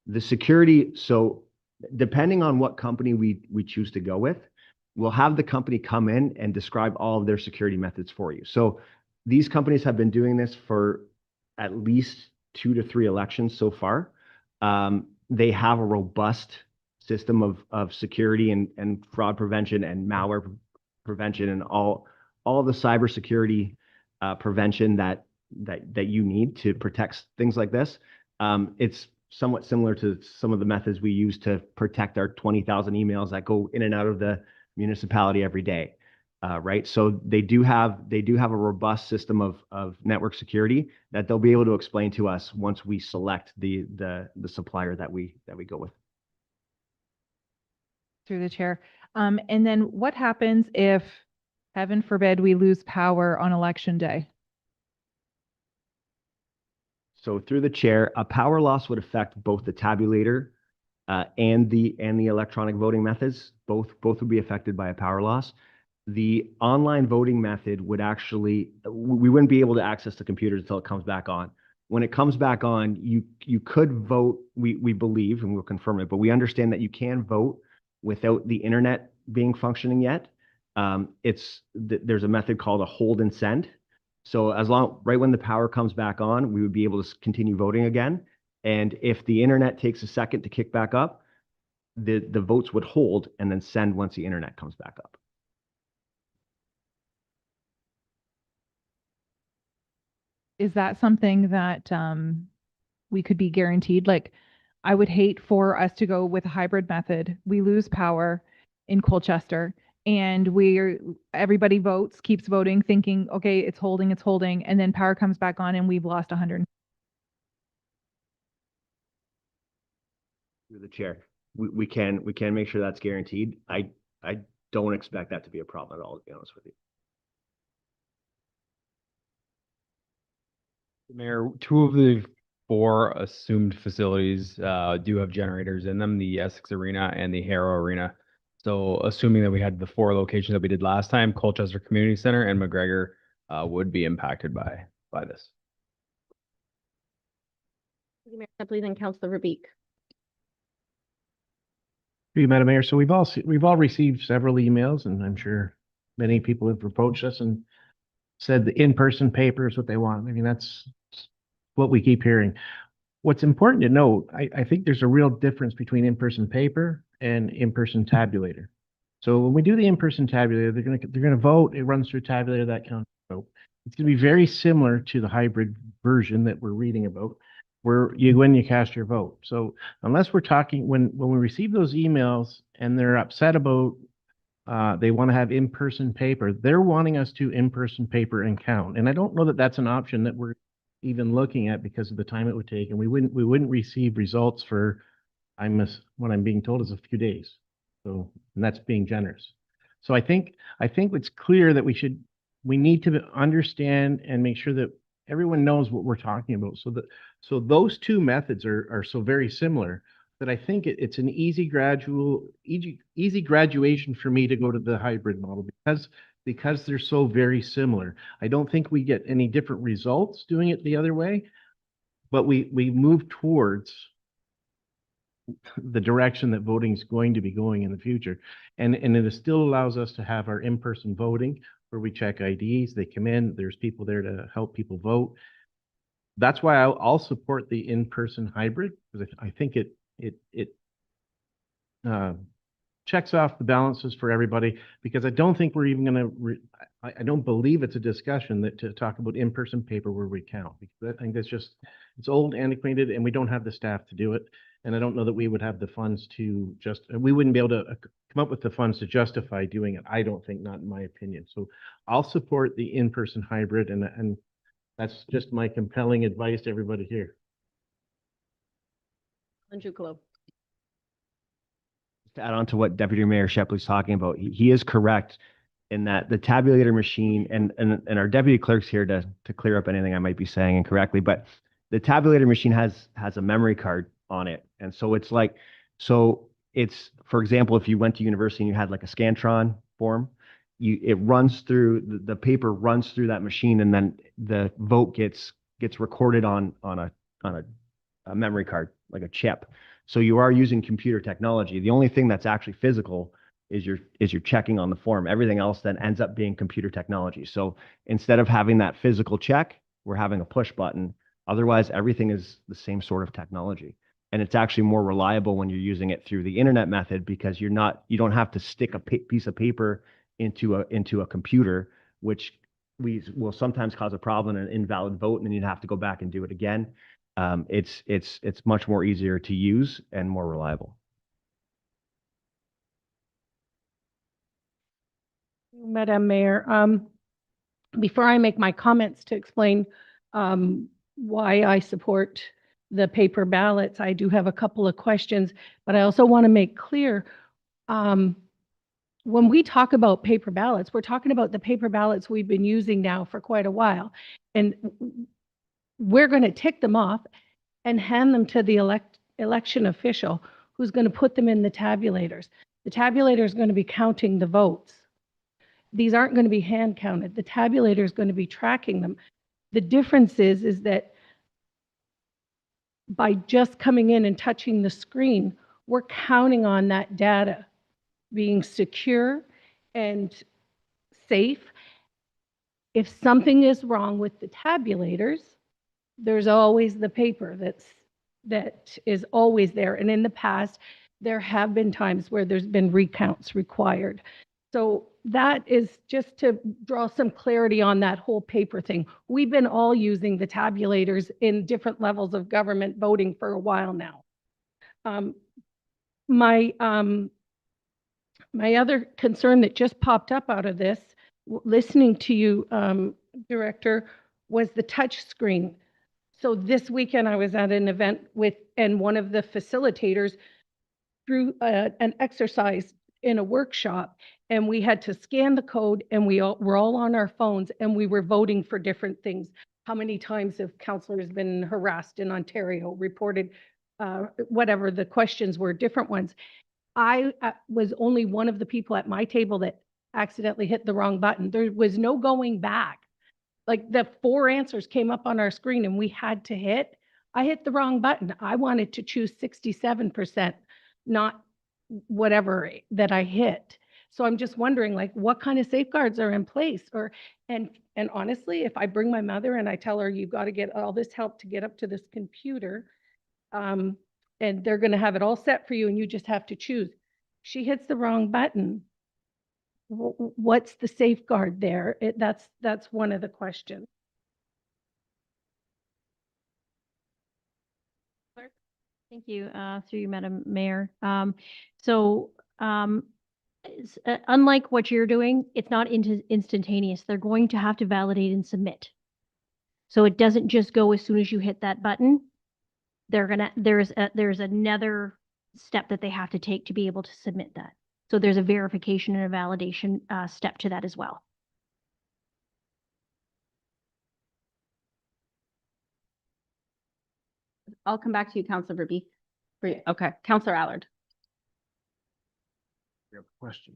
The security, so depending on what company we choose to go with, we'll have the company come in and describe all of their security methods for you. So these companies have been doing this for at least 2 to 3 elections so far. They have a robust system of security and fraud prevention and malware prevention and all the cybersecurity prevention that you need to protect things like this. It's somewhat similar to some of the methods we use to protect our 20,000 emails that go in and out of the municipality every day, right? So they do have a robust system of network security that they'll be able to explain to us once we select the supplier that we go with. Through the chair. And then what happens if, heaven forbid, we lose power on election day? So through the chair, a power loss would affect both the tabulator and the electronic voting methods. Both would be affected by a power loss. The online voting method would actually, we wouldn't be able to access the computers until it comes back on. When it comes back on, you could vote, we believe, and we'll confirm it, but we understand that you can vote without the internet being functioning yet. There's a method called a hold and send. So right when the power comes back on, we would be able to continue voting again. And if the internet takes a second to kick back up, the votes would hold and then send once the internet comes back up. Is that something that we could be guaranteed? Like, I would hate for us to go with a hybrid method. We lose power in Colchester and everybody votes, keeps voting, thinking, okay, it's holding, and then power comes back on and we've lost 100. Through the chair, we can make sure that's guaranteed. I don't expect that to be a problem at all, to be honest with you. Mayor, 2 of the 4 assumed facilities do have generators in them, the Essex Arena and the Harrow Arena. So assuming that we had the 4 locations that we did last time, Colchester Community Center and McGregor would be impacted by this. Mayor Shepley, then Councilor Rabique. Through you, Madam Mayor. So we've all received several emails, and I'm sure many people have approached us and said the in-person paper is what they want. I mean, that's what we keep hearing. What's important to note, I think there's a real difference between in-person paper and in-person tabulator. So when we do the in-person tabulator, they're gonna vote. It runs through tabulator that counts vote. It's gonna be very similar to the hybrid version that we're reading about, where you go in, you cast your vote. So unless we're talking, when we receive those emails and they're upset about they want to have in-person paper, they're wanting us to in-person paper and count. And I don't know that that's an option that we're even looking at because of the time it would take, and we wouldn't receive results for, what I'm being told is a few days. So, and that's being generous. So I think it's clear that we need to understand and make sure that everyone knows what we're talking about. So those two methods are so very similar that I think it's an easy graduation for me to go to the hybrid model because they're so very similar. I don't think we get any different results doing it the other way, but we move towards the direction that voting is going to be going in the future. And it still allows us to have our in-person voting where we check IDs, they come in, there's people there to help people vote. That's why I'll support the in-person hybrid, because I think it checks off the balances for everybody, because I don't think we're even going to, I don't believe it's a discussion that to talk about in-person paper where we count, because I think that's just, it's old, antiquated, and we don't have the staff to do it. And I don't know that we would have the funds to we wouldn't be able to come up with the funds to justify doing it. I don't think, not in my opinion. So I'll support the in-person hybrid, and that's just my compelling advice to everybody here. Andrew Cologne. To add on to what Deputy Mayor Shepley's talking about, he is correct in that the tabulator machine, and our deputy clerk's here to clear up anything I might be saying incorrectly, but the tabulator machine has a memory card on it. And so it's like, so it's, for example, if you went to university and you had like a Scantron form, it runs through, the paper runs through that machine, and then the vote gets recorded on a memory card, like a chip. So you are using computer technology. The only thing that's actually physical is you're checking on the form. Everything else then ends up being computer technology. So instead of having that physical check, we're having a push button. Otherwise, everything is the same sort of technology. And it's actually more reliable when you're using it through the internet method, because you don't have to stick a piece of paper into a computer, which will sometimes cause a problem and an invalid vote, and then you'd have to go back and do it again. It's much more easier to use and more reliable. Madam Mayor, before I make my comments to explain why I support the paper ballots, I do have a couple of questions, but I also want to make clear, when we talk about paper ballots, we're talking about the paper ballots we've been using now for quite a while. And we're going to tick them off and hand them to the election official, who's going to put them in the tabulators. The tabulator is going to be counting the votes. These aren't going to be hand counted. The tabulator is going to be tracking them. The difference is that by just coming in and touching the screen, we're counting on that data being secure and safe. If something is wrong with the tabulators, there's always the paper that is always there. And in the past, there have been times where there's been recounts required. So that is just to draw some clarity on that whole paper thing. We've been all using the tabulators in different levels of government voting for a while now. My other concern that just popped up out of this, listening to you, Director, was the touch screen. So this weekend I was at an event and one of the facilitators threw an exercise in a workshop, and we had to scan the code, and we're all on our phones, and we were voting for different things. How many times have councillors been harassed in Ontario, reported, whatever the questions were, different ones. I was only one of the people at my table that accidentally hit the wrong button. There was no going back. Like the 4 answers came up on our screen and we had to hit. I hit the wrong button. I wanted to choose 67%, not whatever that I hit. So I'm just wondering, like, what kind of safeguards are in place? Or, and honestly, if I bring my mother and I tell her, you've got to get all this help to get up to this computer, and they're going to have it all set for you and you just have to choose. She hits the wrong button. What's the safeguard there? That's one of the questions. Thank you, through you, Madam Mayor. Unlike what you're doing, it's not instantaneous. They're going to have to validate and submit. So it doesn't just go as soon as you hit that button. There's another step that they have to take to be able to submit that. So there's a verification and a validation step to that as well. I'll come back to you, Counselor Verby. Okay, Counselor Allard. Question.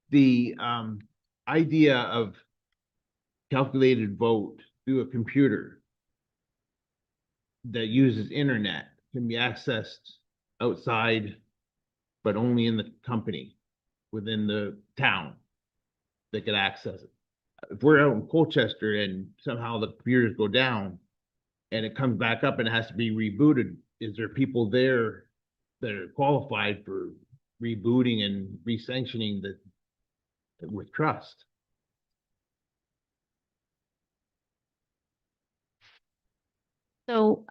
The idea of calculated vote through a computer that uses internet can be accessed outside, but only in the company, within the town that could access it. If we're out in Colchester and somehow the computers go down and it comes back up and it has to be rebooted, is there people there that are qualified for rebooting and resanctioning the with trust? So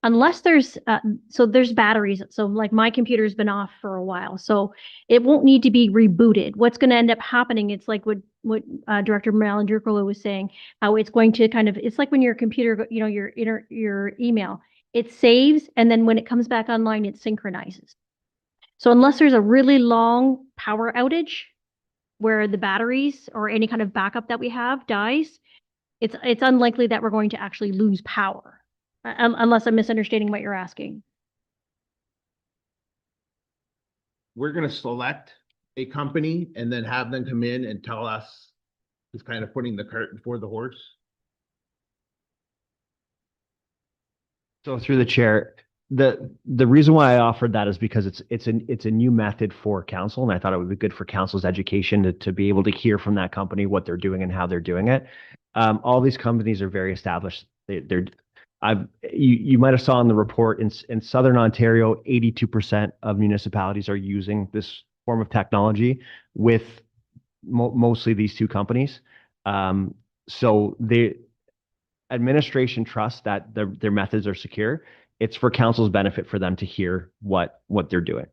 unless there's batteries. So like my computer's been off for a while, so it won't need to be rebooted. What's going to end up happening, it's like what Director Malandrukolo was saying, how it's going to it's like when your computer, your email, it saves, and then when it comes back online, it synchronizes. So unless there's a really long power outage where the batteries or any kind of backup that we have dies, it's unlikely that we're going to actually lose power, unless I'm misunderstanding what you're asking. We're going to select a company and then have them come in and tell us who's kind of putting the cart before the horse. So through the chair, the reason why I offered that is because it's a new method for council, and I thought it would be good for council's education to be able to hear from that company what they're doing and how they're doing it. All these companies are very established. You might have saw in the report in Southern Ontario, 82% of municipalities are using this form of technology with mostly these two companies. So the administration trusts that their methods are secure. It's for council's benefit for them to hear what they're doing.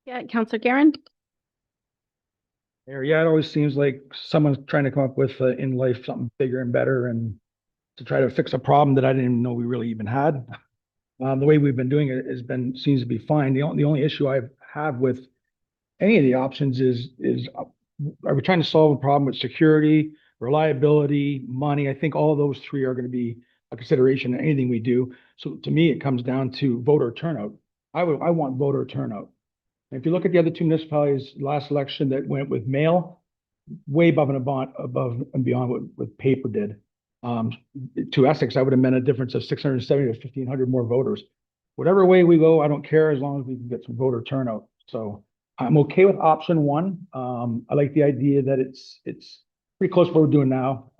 Yeah, Counselor Guerin. Yeah, it always seems like someone's trying to come up with in life something bigger and better, and to try to fix a problem that I didn't even know we really even had. The way we've been doing it seems to be fine. The only issue I have with any of the options is are we trying to solve a problem with security, reliability, money? I think all of those three are going to be a consideration in anything we do. So to me, it comes down to voter turnout. I want voter turnout. And if you look at the other two municipalities last election that went with mail, way above and beyond what paper did. To Essex, that would have meant a difference of 670 to 1,500 more voters. Whatever way we go, I don't care as long as we can get some voter turnout. So I'm okay with option one. I like the idea that it's pretty close to what we're doing now.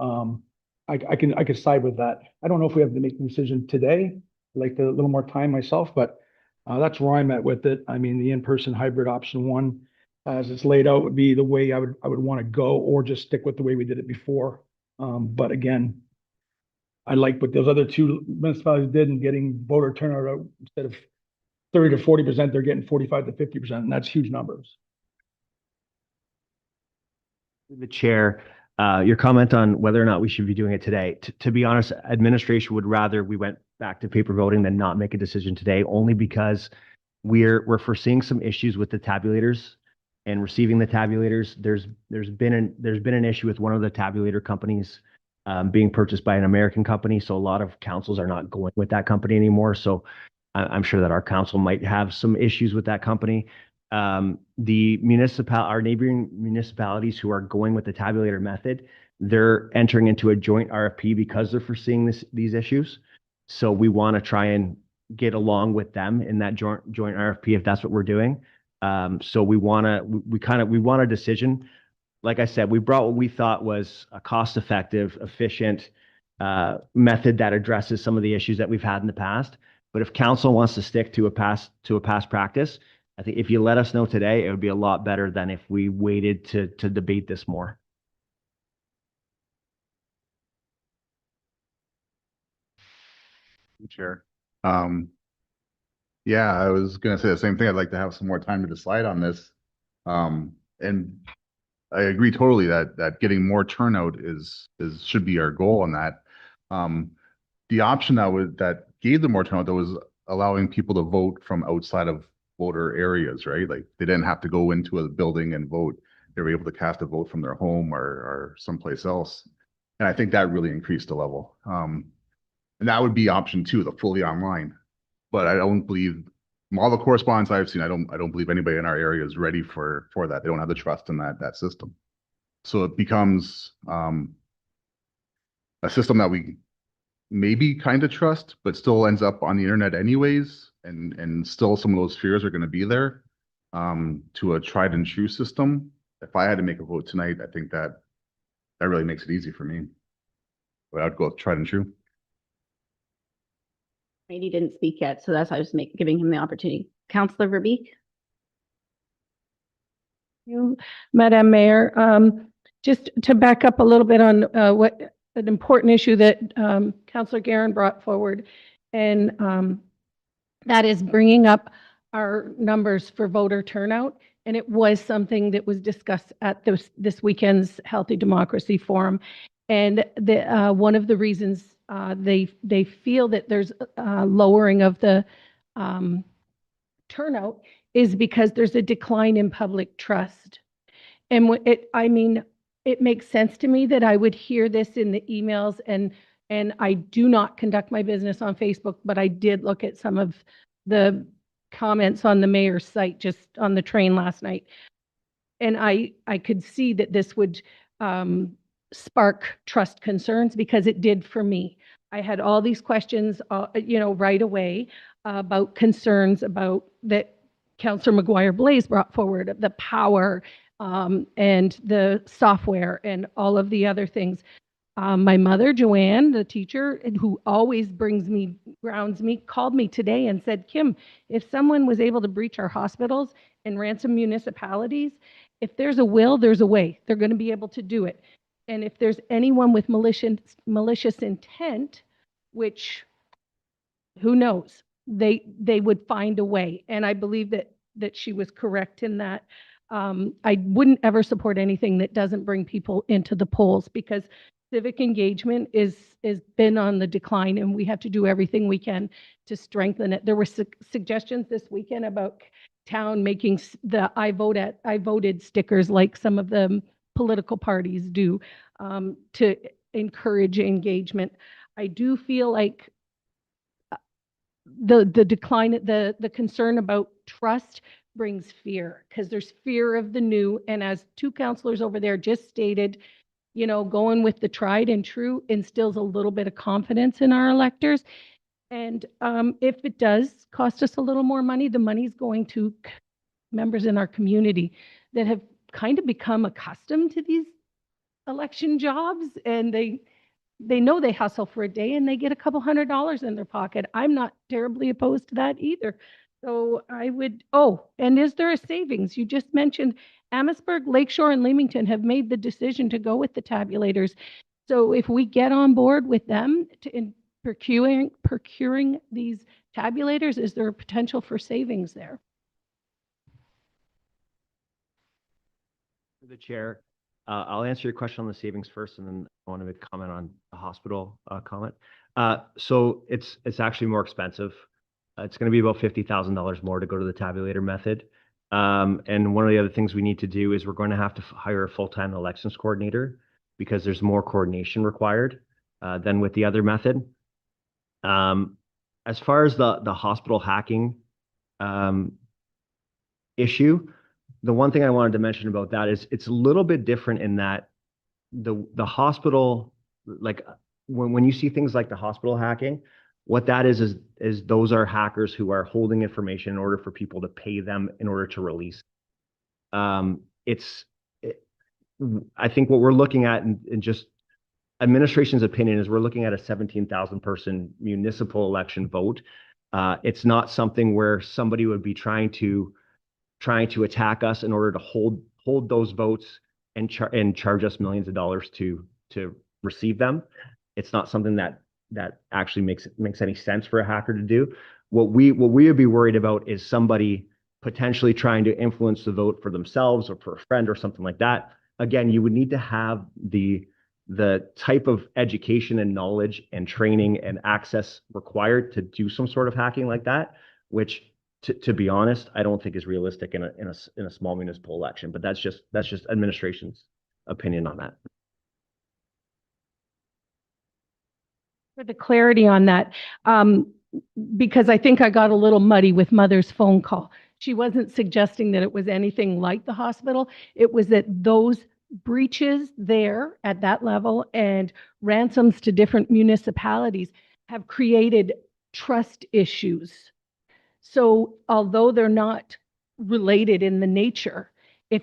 I could side with that. I don't know if we have to make the decision today. I'd like a little more time myself, but that's where I'm at with it. I mean, the in-person hybrid option one, as it's laid out, would be the way I would want to go, or just stick with the way we did it before. But again, I like what those other two municipalities did in getting voter turnout out. Instead of 30 to 40%, they're getting 45 to 50%, and that's huge numbers. The chair, your comment on whether or not we should be doing it today. To be honest, administration would rather we went back to paper voting than not make a decision today, only because we're foreseeing some issues with the tabulators and receiving the tabulators. There's been an issue with one of the tabulator companies being purchased by an American company, so a lot of councils are not going with that company anymore. So I'm sure that our council might have some issues with that company. Our neighboring municipalities who are going with the tabulator method, they're entering into a joint RFP because they're foreseeing these issues. So we want to try and get along with them in that joint RFP if that's what we're doing. So we want a decision. Like I said, we brought what we thought was a cost-effective, efficient method that addresses some of the issues that we've had in the past. But if council wants to stick to a past practice, I think if you let us know today, it would be a lot better than if we waited to debate this more. Chair. Yeah, I was gonna say the same thing. I'd like to have some more time to decide on this. And I agree totally that getting more turnout should be our goal on that. The option that gave the more turnout, that was allowing people to vote from outside of voter areas, right? Like they didn't have to go into a building and vote. They were able to cast a vote from their home or someplace else. And I think that really increased the level. And that would be option 2, the fully online. But I don't believe, from all the correspondence I've seen, I don't believe anybody in our area is ready for that. They don't have the trust in that system. So it becomes a system that we maybe kind of trust, but still ends up on the internet anyways. And still some of those fears are going to be there to a tried and true system. If I had to make a vote tonight, I think that really makes it easy for me. But I'd go with tried and true. Brady didn't speak yet, so that's why I was giving him the opportunity. Councillor Verbeek? You, Madam Mayor, just to back up a little bit on what an important issue that Councillor Guerin brought forward, and that is bringing up our numbers for voter turnout. And it was something that was discussed at this weekend's Healthy Democracy Forum. And one of the reasons they feel that there's a lowering of the turnout is because there's a decline in public trust. And it makes sense to me that I would hear this in the emails, and I do not conduct my business on Facebook, but I did look at some of the comments on the mayor's site just on the train last night. And I could see that this would spark trust concerns, because it did for me. I had all these questions, right away about concerns about that Councillor McGuire-Blaze brought forward, the power and the software and all of the other things. My mother, Joanne, the teacher, who always grounds me, called me today and said, Kim, if someone was able to breach our hospitals and ransom municipalities, if there's a will, there's a way. They're going to be able to do it. And if there's anyone with malicious intent, which who knows, they would find a way. And I believe that she was correct in that. I wouldn't ever support anything that doesn't bring people into the polls, because civic engagement is been on the decline, and we have to do everything we can to strengthen it. There were suggestions this weekend about town making the I voted stickers like some of the political parties do to encourage engagement. I do feel like the decline, the concern about trust brings fear, because there's fear of the new. And as two councillors over there just stated, going with the tried and true instills a little bit of confidence in our electors. And if it does cost us a little more money, the money's going to members in our community that have kind of become accustomed to these election jobs, and they know they hustle for a day and they get a couple $100 in their pocket. I'm not terribly opposed to that either. So I would, and is there a savings? You just mentioned Amherstburg, Lakeshore, and Leamington have made the decision to go with the tabulators. So if we get on board with them in procuring these tabulators, is there a potential for savings there? The chair, I'll answer your question on the savings first, and then I want to make a comment on the hospital comment. So it's actually more expensive. It's going to be about $50,000 more to go to the tabulator method. And one of the other things we need to do is we're going to have to hire a full-time elections coordinator, because there's more coordination required than with the other method. As far as the hospital hacking issue, the one thing I wanted to mention about that is it's a little bit different in that the hospital, like when you see things like the hospital hacking, What that is those are hackers who are holding information in order for people to pay them in order to release. I think what we're looking at in just administration's opinion is we're looking at a 17,000 person municipal election vote. It's not something where somebody would be trying to attack us in order to hold those votes and charge us millions of dollars to receive them. It's not something that actually makes any sense for a hacker to do. What we would be worried about is somebody potentially trying to influence the vote for themselves or for a friend or something like that. Again, you would need to have the type of education and knowledge and training and access required to do some sort of hacking like that, which to be honest, I don't think is realistic in a small municipal election, but that's just administration's opinion on that. For the clarity on that, because I think I got a little muddy with Mother's phone call. She wasn't suggesting that it was anything like the hospital. It was that those breaches there at that level and ransoms to different municipalities have created trust issues. So although they're not related in the nature, if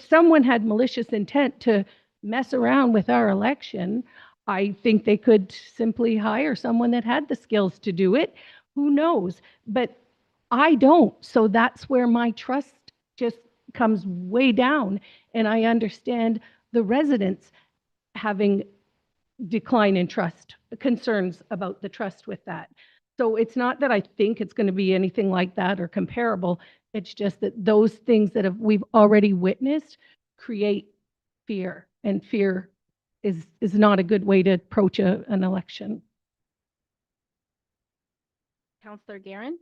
someone had malicious intent to mess around with our election, I think they could simply hire someone that had the skills to do it. Who knows? But I don't. So that's where my trust just comes way down. And I understand the residents having decline in trust, concerns about the trust with that. So it's not that I think it's going to be anything like that or comparable. It's just that those things that we've already witnessed create fear, and fear is not a good way to approach an election. Councillor Guerin?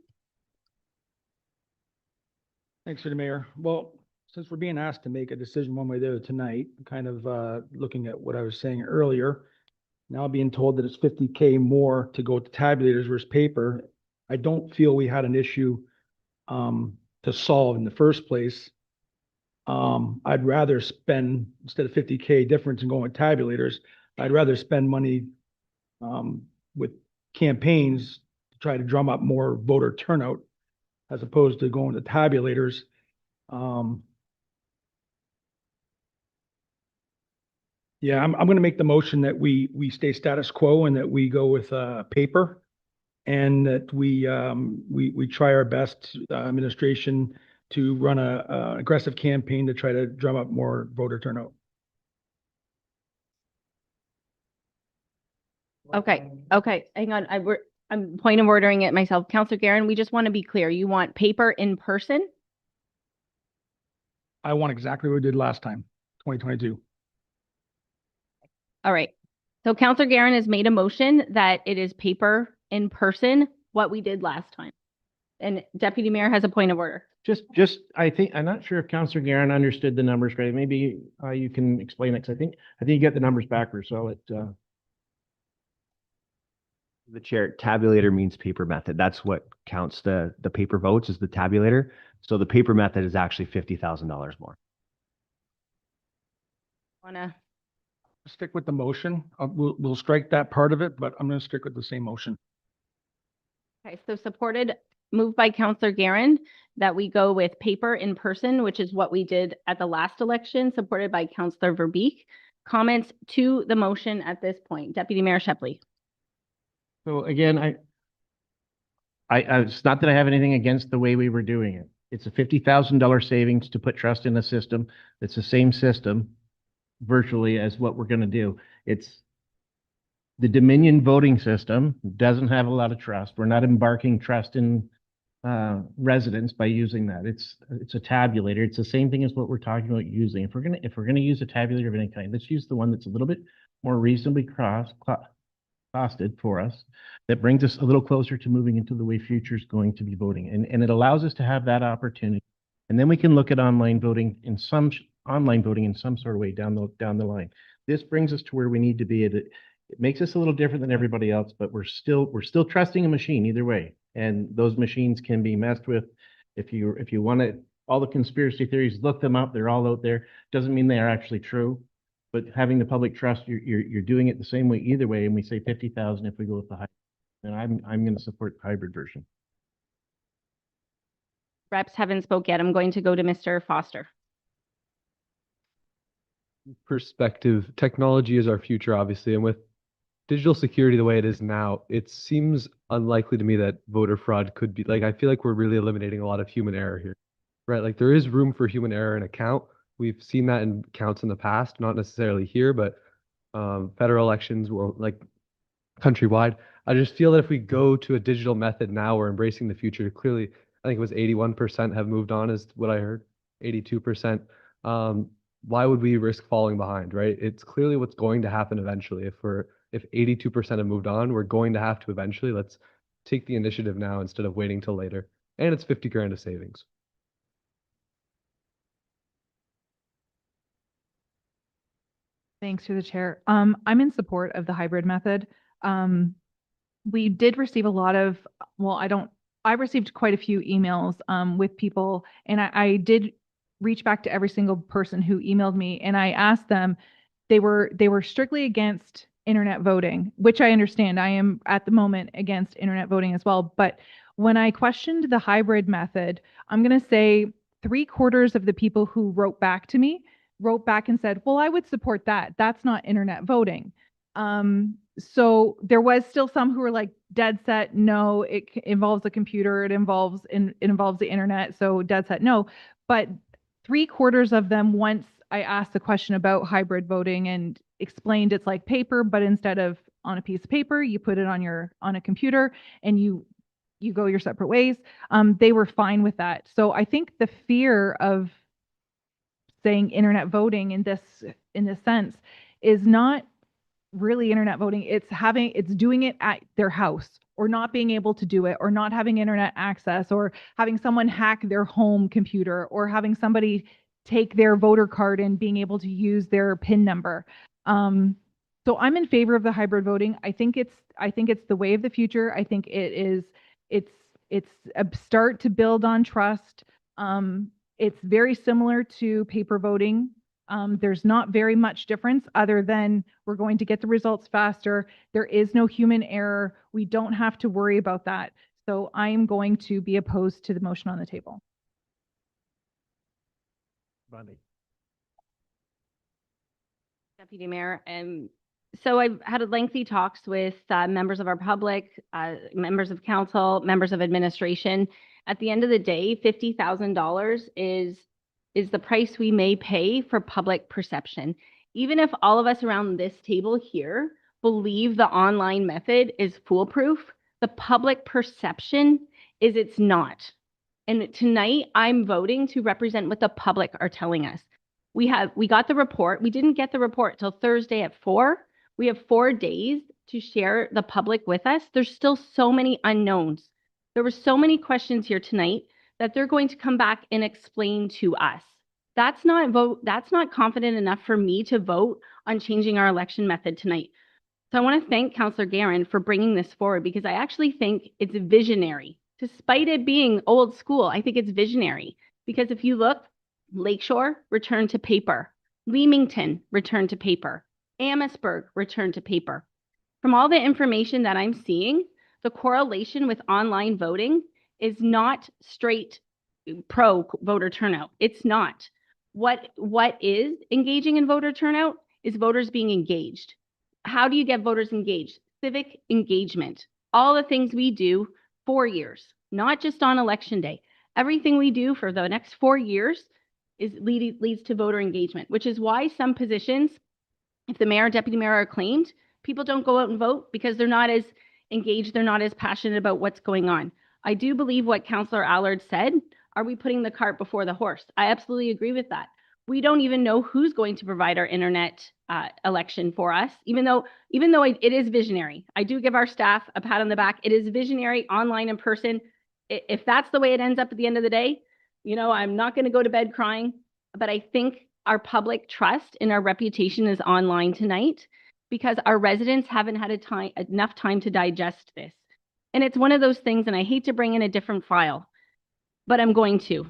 Thanks, City Mayor. Well, since we're being asked to make a decision one way or the other tonight, kind of looking at what I was saying earlier, now being told that it's 50K more to go to tabulators versus paper, I don't feel we had an issue to solve in the first place. I'd rather spend, instead of 50K difference in going with tabulators, I'd rather spend money with campaigns to try to drum up more voter turnout as opposed to going to tabulators. Yeah, I'm going to make the motion that we stay status quo and that we go with paper, and that we try our best, administration, to run a aggressive campaign to try to drum up more voter turnout. Okay, hang on. I'm point of ordering it myself. Councillor Guerin, we just want to be clear. You want paper in person? I want exactly what we did last time, 2022. All right. So Councillor Guerin has made a motion that it is paper in person, what we did last time. And Deputy Mayor has a point of order. I think, I'm not sure if Councillor Guerin understood the numbers right. Maybe you can explain it, 'cause I think you get the numbers backwards, so The chair, tabulator means paper method. That's what counts the paper votes is the tabulator. So the paper method is actually $50,000 more. Wanna, Stick with the motion. We'll strike that part of it, but I'm going to stick with the same motion. okay, so moved by Councillor Guerin that we go with paper in person, which is what we did at the last election, supported by Councillor Verbeek. Comments to the motion at this point. Deputy Mayor Shepley. So again, I it's not that I have anything against the way we were doing it. It's a $50,000 savings to put trust in a system. It's the same system virtually as what we're going to do. It's the Dominion voting system doesn't have a lot of trust. We're not embarking trust in residents by using that. It's a tabulator. It's the same thing as what we're talking about using. If we're gonna use a tabulator of any kind, let's use the one that's a little bit more reasonably costed for us, that brings us a little closer to moving into the way future is going to be voting. And it allows us to have that opportunity. And then we can look at online voting in some sort of way down the line. This brings us to where we need to be. It makes us a little different than everybody else, but we're still trusting a machine either way. And those machines can be messed with. If you want to, all the conspiracy theories, look them up. They're all out there. Doesn't mean they are actually true. But having the public trust, you're doing it the same way either way. And we say 50,000 if we go with the high. And I'm going to support hybrid version. Reps haven't spoke yet. I'm going to go to Mr. Foster. Perspective, technology is our future, obviously, and with digital security the way it is now, it seems unlikely to me that voter fraud could be like, I feel like we're really eliminating a lot of human error here, right? Like there is room for human error in a count. We've seen that in counts in the past, not necessarily here, but federal elections were like countrywide. I just feel that if we go to a digital method now, we're embracing the future. Clearly, I think it was 81% have moved on is what I heard, 82%. Why would we risk falling behind, right? It's clearly what's going to happen eventually. If 82% have moved on, we're going to have to eventually. Let's take the initiative now instead of waiting till later. And it's 50 grand of savings. Thanks through the chair. I'm in support of the hybrid method. We did receive a lot of, I received quite a few emails with people, and I did reach back to every single person who emailed me, and I asked them, they were strictly against internet voting, which I understand. I am at the moment against internet voting as well. But when I questioned the hybrid method, I'm going to say 3/4 of the people who wrote back to me wrote back and said, well, I would support that. That's not internet voting. So there was still some who were like dead set, no, it involves a computer, it involves the internet, so dead set, no. But 3/4 of them, once I asked the question about hybrid voting and explained it's like paper, but instead of on a piece of paper, you put it on a computer and you go your separate ways. They were fine with that. So I think the fear of saying internet voting in this sense is not really internet voting. It's doing it at their house, or not being able to do it, or not having internet access, or having someone hack their home computer, or having somebody take their voter card and being able to use their PIN number. So I'm in favor of the hybrid voting. I think it's the way of the future. I think it's a start to build on trust. It's very similar to paper voting. There's not very much difference other than we're going to get the results faster. There is no human error. We don't have to worry about that. So I am going to be opposed to the motion on the table. Bundy. Deputy Mayor, so I've had lengthy talks with members of our public, members of council, members of administration. At the end of the day, $50,000 is the price we may pay for public perception. Even if all of us around this table here believe the online method is foolproof, the public perception is it's not. And tonight I'm voting to represent what the public are telling us. We got the report. We didn't get the report till Thursday at 4. We have 4 days to share the public with us. There's still so many unknowns. There were so many questions here tonight that they're going to come back and explain to us. That's not confident enough for me to vote on changing our election method tonight. So I want to thank Councillor Guerin for bringing this forward, because I actually think it's visionary. Despite it being old school, I think it's visionary, because if you look, Lakeshore returned to paper, Leamington returned to paper, Amherstburg returned to paper. From all the information that I'm seeing, the correlation with online voting is not straight pro voter turnout. It's not. What is engaging in voter turnout is voters being engaged. How do you get voters engaged? Civic engagement. All the things we do 4 years, not just on election day. Everything we do for the next 4 years leads to voter engagement, which is why some positions, if the mayor and deputy mayor are claimed, people don't go out and vote because they're not as engaged, they're not as passionate about what's going on. I do believe what Councillor Allard said. Are we putting the cart before the horse? I absolutely agree with that. We don't even know who's going to provide our internet election for us, even though it is visionary. I do give our staff a pat on the back. It is visionary, online, in person. If that's the way it ends up at the end of the day, I'm not going to go to bed crying, but I think our public trust and our reputation is online tonight because our residents haven't had enough time to digest this. And it's one of those things, and I hate to bring in a different file, but I'm going to.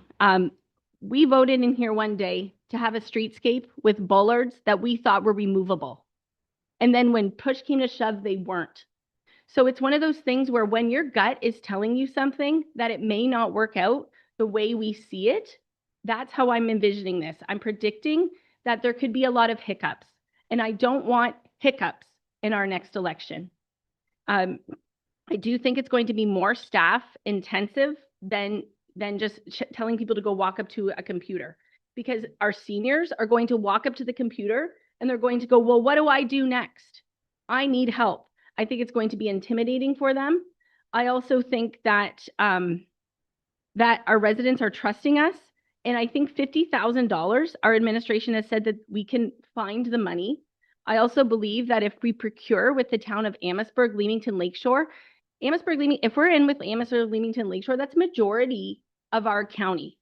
We voted in here one day to have a streetscape with bollards that we thought were removable. And then when push came to shove, they weren't. So it's one of those things where when your gut is telling you something that it may not work out the way we see it, that's how I'm envisioning this. I'm predicting that there could be a lot of hiccups, and I don't want hiccups in our next election. I do think it's going to be more staff intensive than just telling people to go walk up to a computer, because our seniors are going to walk up to the computer and they're going to go, well, what do I do next? I need help. I think it's going to be intimidating for them. I also think that that our residents are trusting us. And I think $50,000, our administration has said that we can find the money. I also believe that if we procure with the town of Amherstburg, Leamington Lakeshore, if we're in with Amherstburg, Leamington Lakeshore, that's majority of our county.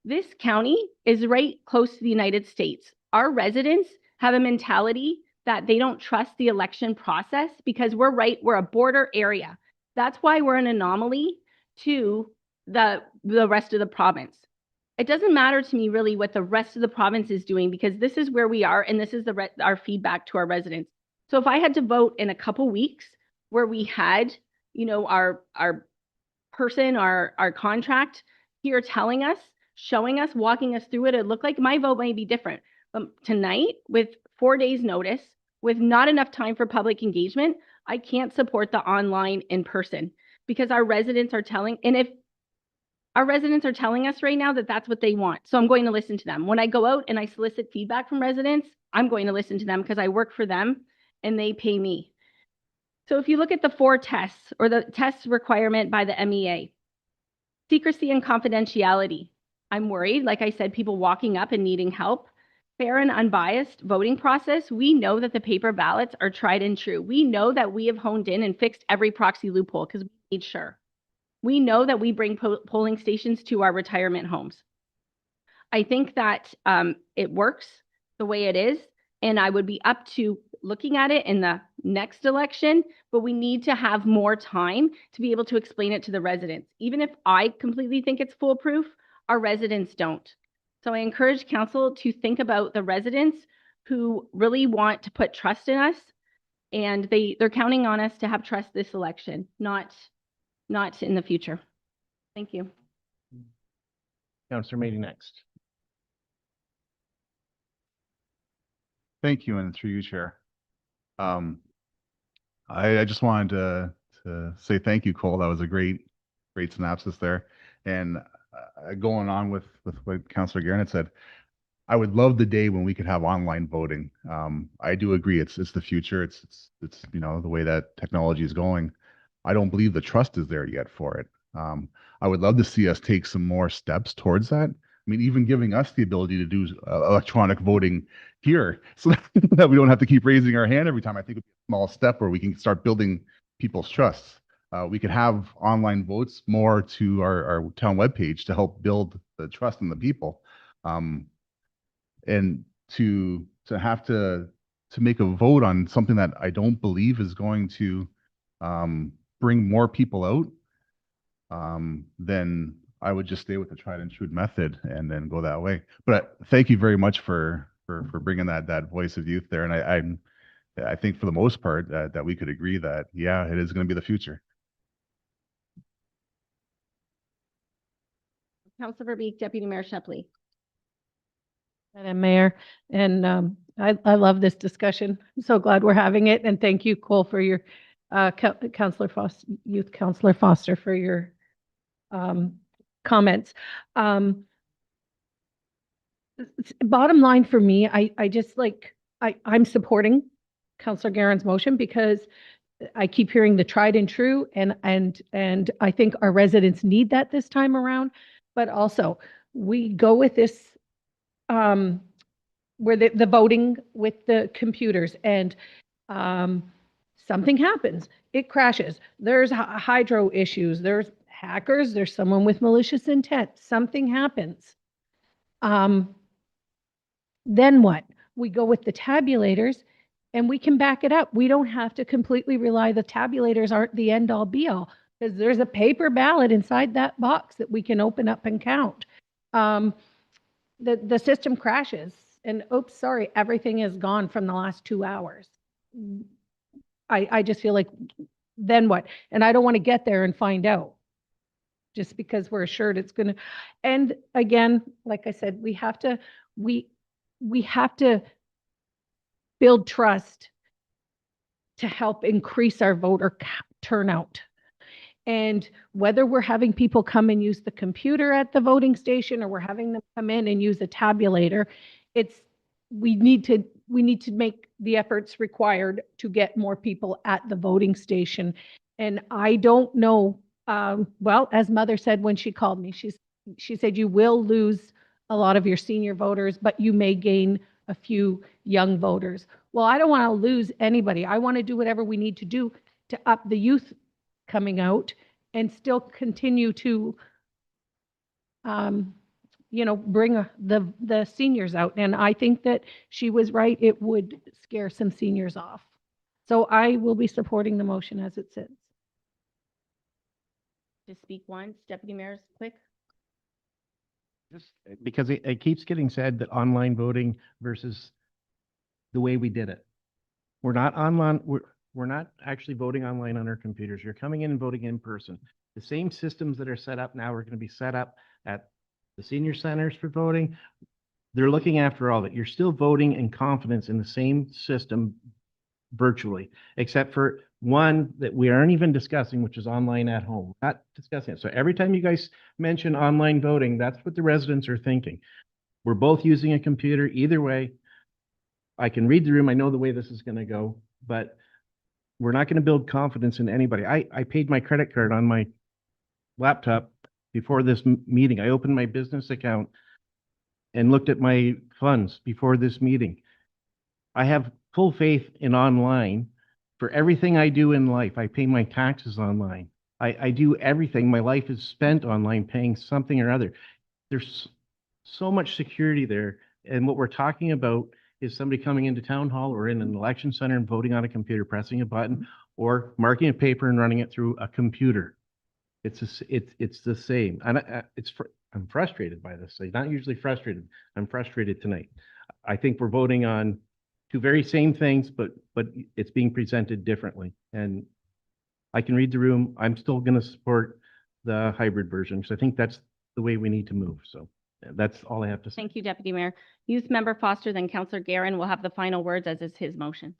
This county is right close to the United States. Our residents have a mentality that they don't trust the election process because we're a border area. That's why we're an anomaly to the rest of the province. It doesn't matter to me really what the rest of the province is doing, because this is where we are and this is our feedback to our residents. So if I had to vote in a couple weeks where we had, you know, our person, our contract here telling us, showing us, walking us through it, it looked like my vote might be different. Tonight, with 4 days notice, with not enough time for public engagement, I can't support the online in person, because our residents are telling, and if our residents are telling us right now that that's what they want. So I'm going to listen to them. When I go out and I solicit feedback from residents, I'm going to listen to them because I work for them and they pay me. So if you look at the 4 tests, or the test requirement by the MEA, secrecy and confidentiality. I'm worried, like I said, people walking up and needing help. Fair and unbiased voting process. We know that the paper ballots are tried and true. We know that we have honed in and fixed every proxy loophole because we made sure. We know that we bring polling stations to our retirement homes. I think that it works the way it is, and I would be up to looking at it in the next election, but we need to have more time to be able to explain it to the residents. Even if I completely think it's foolproof, our residents don't. So I encourage council to think about the residents who really want to put trust in us, and they're counting on us to have trust this election, not in the future. Thank you. Councillor Mady next. Thank you, and through you, Chair. I just wanted to say thank you, Cole. That was a great synopsis there. And going on with what Councillor Guerin had said, I would love the day when we could have online voting. I do agree, it's the future. It's you know, the way that technology is going. I don't believe the trust is there yet for it. I would love to see us take some more steps towards that. I mean, even giving us the ability to do electronic voting here, so that we don't have to keep raising our hand every time. I think would be a small step where we can start building people's trusts. We could have online votes more to our town webpage to help build the trust in the people. And to have to make a vote on something that I don't believe is going to bring more people out, then I would just stay with the tried and true method and then go that way. But thank you very much for bringing that voice of youth there. And I think for the most part that we could agree that, yeah, it is going to be the future. Councilor Verbeek, Deputy Mayor Shepley. Madam Mayor, and I love this discussion. I'm so glad we're having it, and thank you, Cole, for your Councillor Foster, Youth Councillor Foster, for your comments. Bottom line for me, I just like I'm supporting Councillor Guerin's motion because I keep hearing the tried and true, and I think our residents need that this time around. But also, we go with this where the voting with the computers, and something happens, it crashes. There's hydro issues, there's hackers, there's someone with malicious intent, something happens. Then what? We go with the tabulators and we can back it up. We don't have to completely rely, the tabulators aren't the end all be all, because there's a paper ballot inside that box that we can open up and count. The system crashes and oops, sorry, everything is gone from the last 2 hours. I just feel like then what? And I don't want to get there and find out. Just because we're assured it's gonna, and again, like I said, we have to build trust to help increase our voter turnout. And whether we're having people come and use the computer at the voting station or we're having them come in and use a tabulator, we need to make the efforts required to get more people at the voting station. And I don't know, well, as Mother said when she called me, she said you will lose a lot of your senior voters, but you may gain a few young voters. Well, I don't want to lose anybody. I want to do whatever we need to do to up the youth coming out and still continue to, bring the seniors out. And I think that she was right. It would scare some seniors off. So I will be supporting the motion as it sits. To speak once, Deputy Mayor's quick. Just because it keeps getting said that online voting versus the way we did it. We're not online, we're not actually voting online on our computers. You're coming in and voting in person. The same systems that are set up now are going to be set up at the senior centers for voting. They're looking after all of it. You're still voting in confidence in the same system virtually, except for one that we aren't even discussing, which is online at home. Not discussing it. So every time you guys mention online voting, that's what the residents are thinking. We're both using a computer. Either way, I can read the room. I know the way this is going to go, but we're not going to build confidence in anybody. I paid my credit card on my laptop before this meeting. I opened my business account and looked at my funds before this meeting. I have full faith in online for everything I do in life. I pay my taxes online. I do everything. My life is spent online paying something or other. There's so much security there. And what we're talking about is somebody coming into town hall or in an election center and voting on a computer, pressing a button or marking a paper and running it through a computer. It's the same. And I'm frustrated by this. I'm not usually frustrated. I'm frustrated tonight. I think we're voting on two very same things, but it's being presented differently. And I can read the room. I'm still going to support the hybrid version because I think that's the way we need to move. So that's all I have to say. Thank you, Deputy Mayor. Youth Member Foster, then Councillor Guerin will have the final words as is his motion.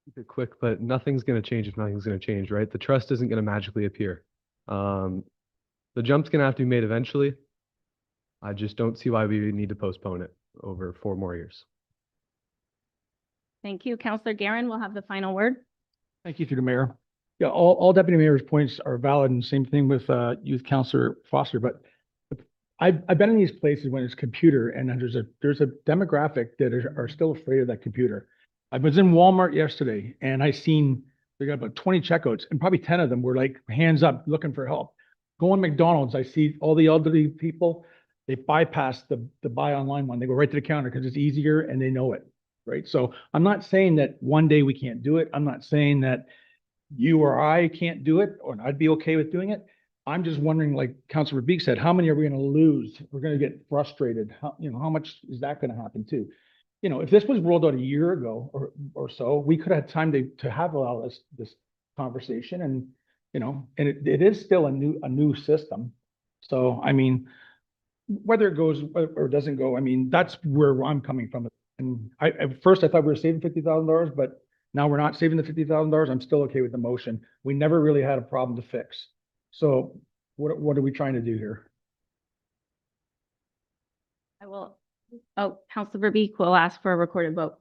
Keep it quick, but nothing's going to change if nothing's going to change, right? The trust isn't going to magically appear. The jump's going to have to be made eventually. I just don't see why we need to postpone it over 4 more years. Thank you. Councillor Guerin will have the final word. Thank you, through the mayor. Yeah, all deputy mayor's points are valid, and same thing with youth councillor Foster. But I've been in these places when it's computer, and there's a demographic that are still afraid of that computer. I was in Walmart yesterday, and I seen they got about 20 checkouts, and probably 10 of them were like hands up, looking for help. Going McDonald's, I see all the elderly people. They bypass the buy online one. They go right to the counter because it's easier and they know it. Right. So I'm not saying that one day we can't do it. I'm not saying that you or I can't do it, or I'd be okay with doing it. I'm just wondering, like Councilor Beek said, how many are we going to lose? We're going to get frustrated. How much is that going to happen too? If this was rolled out a year ago or so, we could have had time to have all this conversation, and it is still a new system. So I mean, whether it goes or doesn't go, I mean, that's where I'm coming from. And at first I thought we were saving $50,000, but now we're not saving the $50,000. I'm still okay with the motion. We never really had a problem to fix. So what are we trying to do here? Councilor Beek will ask for a recorded vote.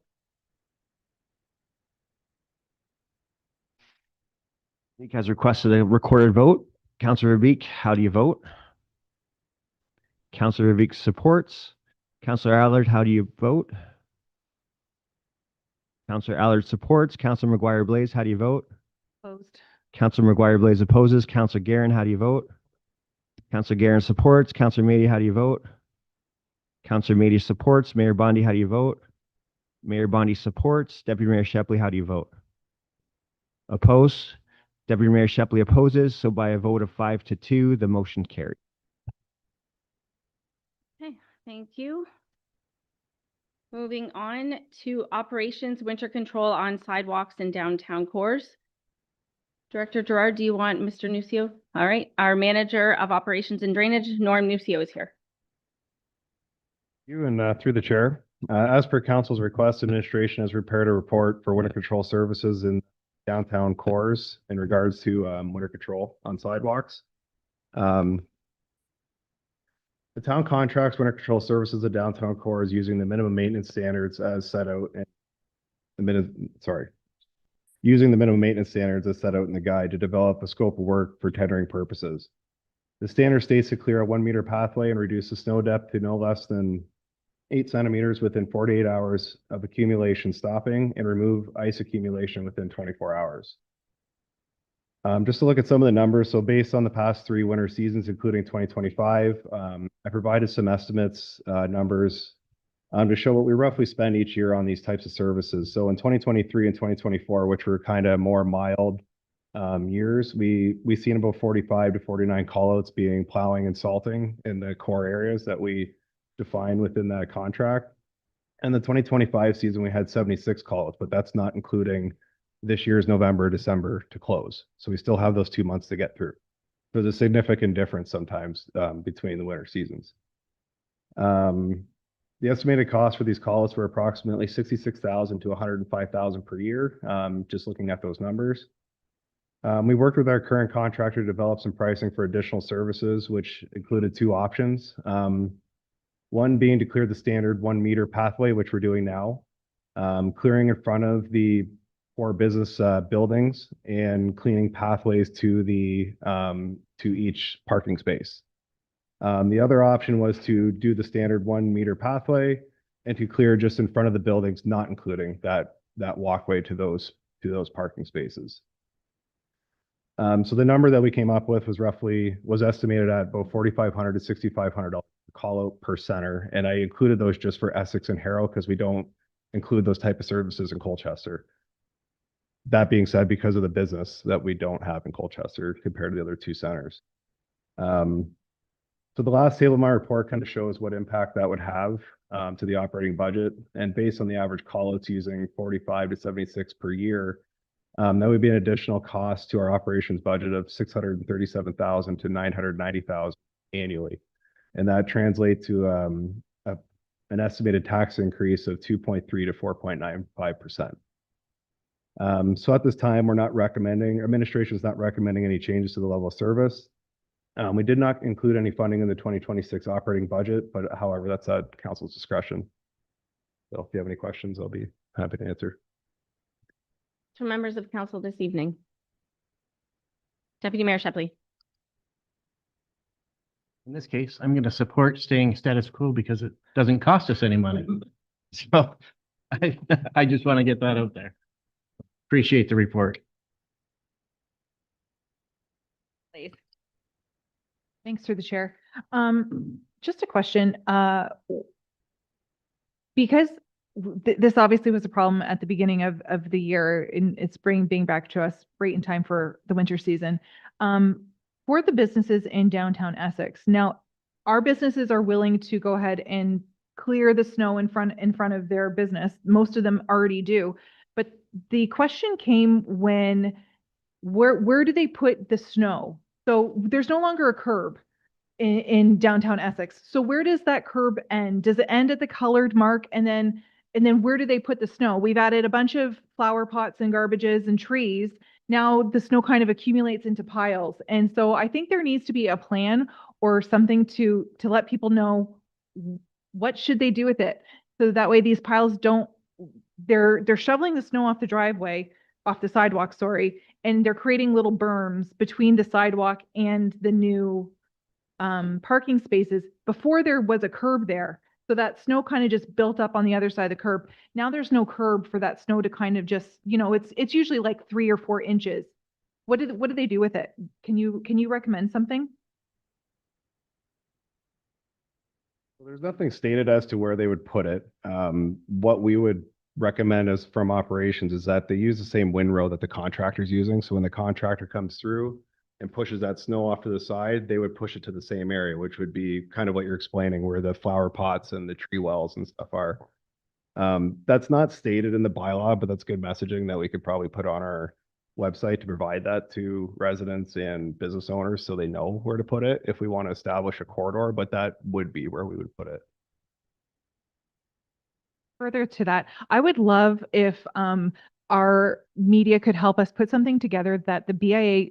Beek has requested a recorded vote. Councilor Beek, how do you vote? Councilor Beek supports. Councilor Allard, how do you vote? Councilor Allard supports. Councilor McGuire-Blaise, how do you vote? Opposed. Councilor McGuire-Blaise opposes. Councilor Guerin, how do you vote? Councilor Guerin supports. Councilor Mady, how do you vote? Councilor Mady supports. Mayor Bondi, how do you vote? Mayor Bondi supports. Deputy Mayor Shepley, how do you vote? Oppose. Deputy Mayor Shepley opposes. So by a vote of 5-2, the motion carried. Okay, thank you. Moving on to operations winter control on sidewalks and downtown cores. Director Gerard, do you want Mr. Nucio? All right, our Manager of Operations and Drainage, Norm Nucio, is here. You and through the chair, as per council's request, administration has prepared a report for winter control services in downtown cores in regards to winter control on sidewalks. The town contracts winter control services at downtown cores using the minimum maintenance standards as set out in using the minimum maintenance standards as set out in the guide to develop a scope of work for tendering purposes. The standard states to clear a 1 meter pathway and reduce the snow depth to no less than 8 centimeters within 48 hours of accumulation stopping and remove ice accumulation within 24 hours. Just to look at some of the numbers. So based on the past 3 winter seasons, including 2025, I provided some estimates, numbers to show what we roughly spend each year on these types of services. So in 2023 and 2024, which were kind of more mild years, we seen about 45 to 49 callouts being plowing and salting in the core areas that we define within that contract. And the 2025 season, we had 76 callouts, but that's not including this year's November, December to close. So we still have those 2 months to get through. There's a significant difference sometimes between the winter seasons. The estimated cost for these calls were approximately $66,000 to $105,000 per year, just looking at those numbers. We worked with our current contractor to develop some pricing for additional services, which included 2 options. One being to clear the standard 1 meter pathway, which we're doing now, clearing in front of the 4 business buildings and cleaning pathways to the to each parking space. The other option was to do the standard 1 meter pathway and to clear just in front of the buildings, not including that walkway to those parking spaces. So the number that we came up with was estimated at about $4,500 to $6,500 call out per center. And I included those just for Essex and Harrow because we don't include those type of services in Colchester. That being said, because of the business that we don't have in Colchester compared to the other 2 centers. So the last table of my report kind of shows what impact that would have to the operating budget. And based on the average callouts using 45 to 76 per year, that would be an additional cost to our operations budget of $637,000 to $990,000 annually. And that translates to an estimated tax increase of 2.3 to 4.95%. So at this time, administration is not recommending any changes to the level of service. We did not include any funding in the 2026 operating budget, but however, that's at council's discretion. So if you have any questions, I'll be happy to answer. To members of council this evening. Deputy Mayor Shepley. In this case, I'm going to support staying status quo because it doesn't cost us any money. So I just want to get that out there. Appreciate the report. Please. Thanks through the chair. Just a question, because this obviously was a problem at the beginning of the year in its being back to us right in time for the winter season. For the businesses in downtown Essex, now our businesses are willing to go ahead and clear the snow in front of their business. Most of them already do. But the question came when, where do they put the snow? So there's no longer a curb in downtown Essex. So where does that curb end? Does it end at the colored mark? And then where do they put the snow? We've added a bunch of flower pots and garbages and trees. Now the snow kind of accumulates into piles. And so I think there needs to be a plan or something to let people know what should they do with it. So that way these piles they're shoveling the snow off the sidewalk, sorry, and they're creating little berms between the sidewalk and the new parking spaces. Before there was a curb there. So that snow kind of just built up on the other side of the curb. Now there's no curb for that snow to kind of just, it's usually like 3 or 4 inches. What do they do with it? Can you recommend something? Well, there's nothing stated as to where they would put it. What we would recommend as from operations is that they use the same windrow that the contractor's using. So when the contractor comes through and pushes that snow off to the side, they would push it to the same area, which would be kind of what you're explaining, where the flower pots and the tree wells and stuff are. That's not stated in the bylaw, but that's good messaging that we could probably put on our website to provide that to residents and business owners so they know where to put it if we want to establish a corridor, but that would be where we would put it. Further to that, I would love if our media could help us put something together that the BIA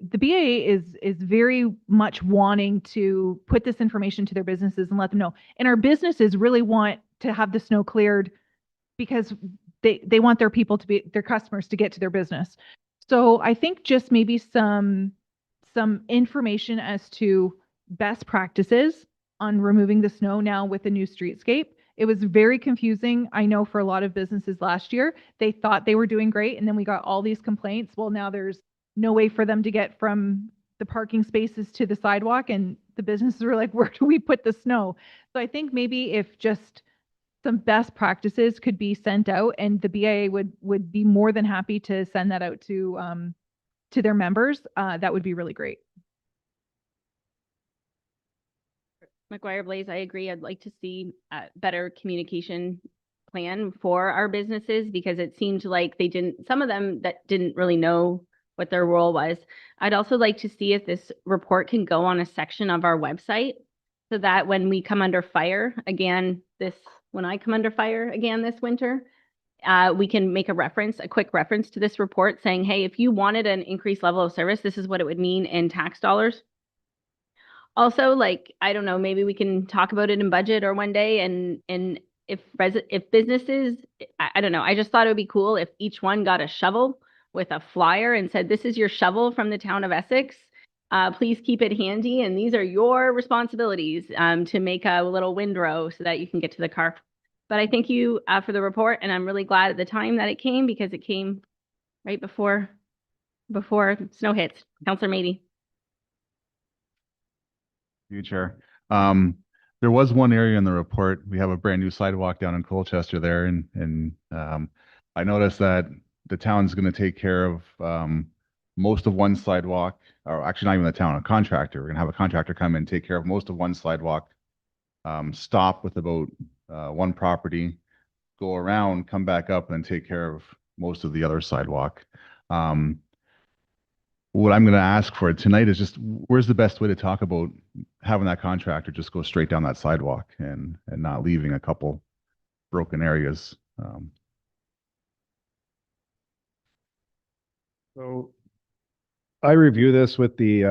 is very much wanting to put this information to their businesses and let them know. And our businesses really want to have the snow cleared because they want their people to be, their customers to get to their business. So I think just maybe some information as to best practices on removing the snow now with the new streetscape. It was very confusing. I know for a lot of businesses last year, they thought they were doing great. And then we got all these complaints. Well, now there's no way for them to get from the parking spaces to the sidewalk. And the businesses were like, where do we put the snow? So I think maybe if just some best practices could be sent out, and the BIA would be more than happy to send that out to their members, that would be really great. McGuire Blaze, I agree. I'd like to see a better communication plan for our businesses because it seemed like some of them that didn't really know what their role was. I'd also like to see if this report can go on a section of our website so that when we come under fire again, when I come under fire again this winter, we can make a quick reference to this report saying, hey, if you wanted an increased level of service, this is what it would mean in tax dollars. Also, like, I don't know, maybe we can talk about it in budget or one day. And if businesses, I don't know, I just thought it would be cool if each one got a shovel with a flyer and said, this is your shovel from the town of Essex. Please keep it handy. And these are your responsibilities to make a little windrow so that you can get to the car. But I thank you for the report. And I'm really glad at the time that it came because it came right before snow hits. Councillor Mady. Chair. There was one area in the report. We have a brand new sidewalk down in Colchester there, and I noticed that the town's going to take care of most of one sidewalk, or actually not even the town, a contractor. We're going to have a contractor come in and take care of most of one sidewalk, stop with about one property, go around, come back up, and then take care of most of the other sidewalk. What I'm going to ask for tonight is just where's the best way to talk about having that contractor just go straight down that sidewalk and not leaving a couple broken areas. So I review this with the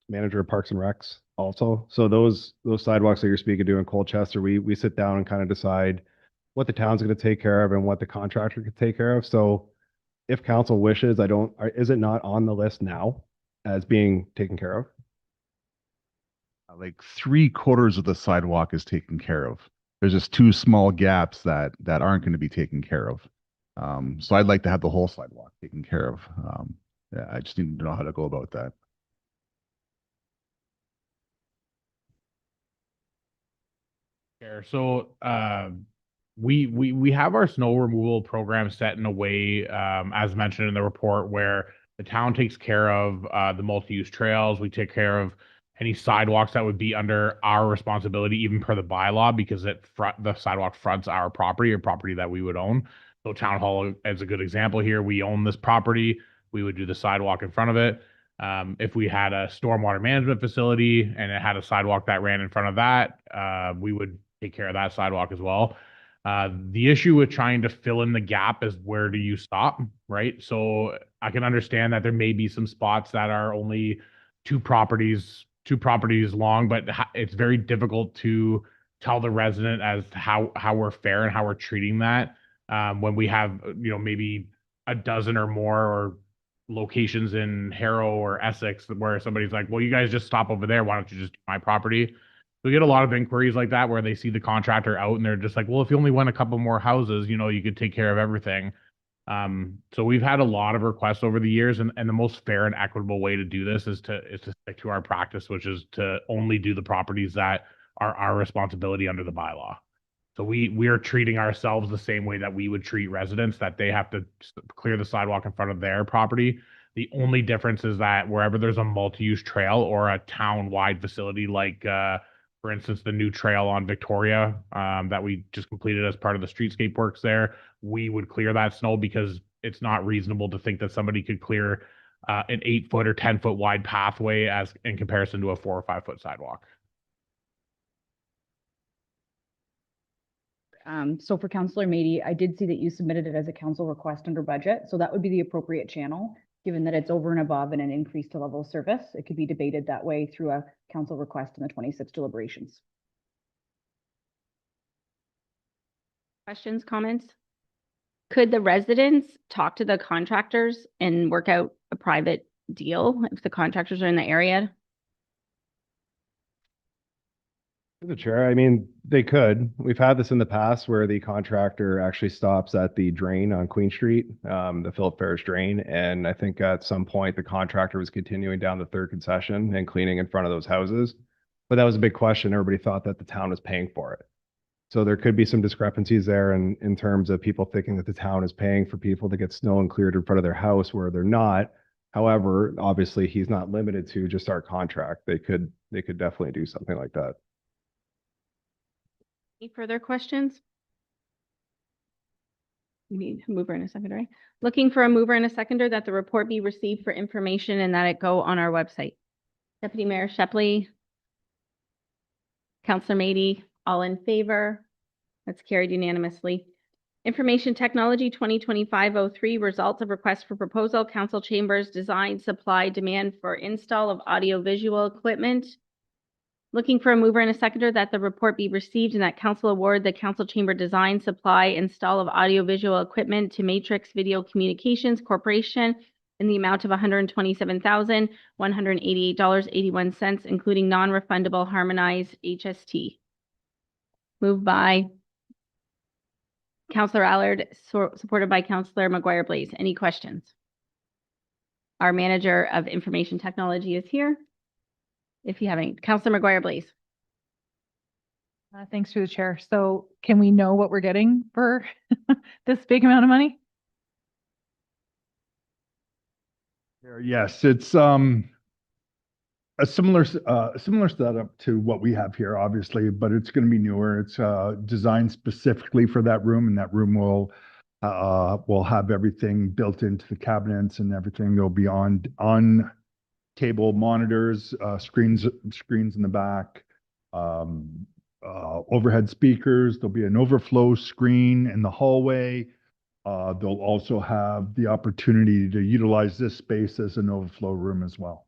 manager of Parks and Recs also. So those sidewalks that you're speaking to in Colchester, we sit down and kind of decide what the town's going to take care of and what the contractor could take care of. So if council wishes, is it not on the list now as being taken care of? Like 3/4 of the sidewalk is taken care of. There's just two small gaps that aren't going to be taken care of. So I'd like to have the whole sidewalk taken care of. Yeah, I just need to know how to go about that. So we have our snow removal program set in a way, as mentioned in the report, where the town takes care of the multi-use trails. We take care of any sidewalks that would be under our responsibility, even per the bylaw, because the sidewalk fronts our property or property that we would own. So Town Hall is a good example here. We own this property. We would do the sidewalk in front of it. If we had a stormwater management facility and it had a sidewalk that ran in front of that, we would take care of that sidewalk as well. The issue with trying to fill in the gap is where do you stop, right? So I can understand that there may be some spots that are only two properties long, but it's very difficult to tell the resident as to how we're fair and how we're treating that when we have, maybe a dozen or more or locations in Harrow or Essex where somebody's like, well, you guys just stop over there. Why don't you just do my property? We get a lot of inquiries like that where they see the contractor out and they're just like, well, if you only went a couple more houses, you could take care of everything. So we've had a lot of requests over the years, and the most fair and equitable way to do this is to stick to our practice, which is to only do the properties that are our responsibility under the bylaw. So we are treating ourselves the same way that we would treat residents, that they have to clear the sidewalk in front of their property. The only difference is that wherever there's a multi-use trail or a town-wide facility, like for instance, the new trail on Victoria that we just completed as part of the streetscape works there, we would clear that snow because it's not reasonable to think that somebody could clear an 8-foot or 10-foot wide pathway as in comparison to a 4 or 5-foot sidewalk. So for Councillor Mady, I did see that you submitted it as a council request under budget, so that would be the appropriate channel, given that it's over and above and an increase to level of service. It could be debated that way through a council request in the 26 deliberations. Questions, comments? Could the residents talk to the contractors and work out a private deal if the contractors are in the area? Through the chair, I mean, they could. We've had this in the past where the contractor actually stops at the drain on Queen Street, the Philip Ferris drain. And I think at some point the contractor was continuing down the third concession and cleaning in front of those houses. But that was a big question. Everybody thought that the town was paying for it. So there could be some discrepancies there in terms of people thinking that the town is paying for people to get snow and cleared in front of their house where they're not. However, obviously he's not limited to just our contract. They could definitely do something like that. Any further questions? You need a mover and a seconder, right? Looking for a mover and a seconder that the report be received for information and that it go on our website. Deputy Mayor Shepley. Councillor Mady, all in favor? That's carried unanimously. Information Technology 2025-03, results of request for proposal, council chambers, design, supply, demand for install of audio-visual equipment. Looking for a mover and a seconder that the report be received and that council award the council chamber design, supply, install of audio-visual equipment to Matrix Video Communications Corporation in the amount of $127,188.81, including non-refundable harmonized HST. Moved by Councillor Allard, supported by Councillor McGuire-Blaze. Any questions? Our manager of information technology is here. If you have any, Councillor McGuire-Blaze. Thanks through the chair. So can we know what we're getting for this big amount of money? Yes, it's a similar setup to what we have here, obviously, but it's going to be newer. It's designed specifically for that room, and that room will have everything built into the cabinets and everything. There'll be on table monitors, screens in the back, overhead speakers. There'll be an overflow screen in the hallway. They'll also have the opportunity to utilize this space as an overflow room as well.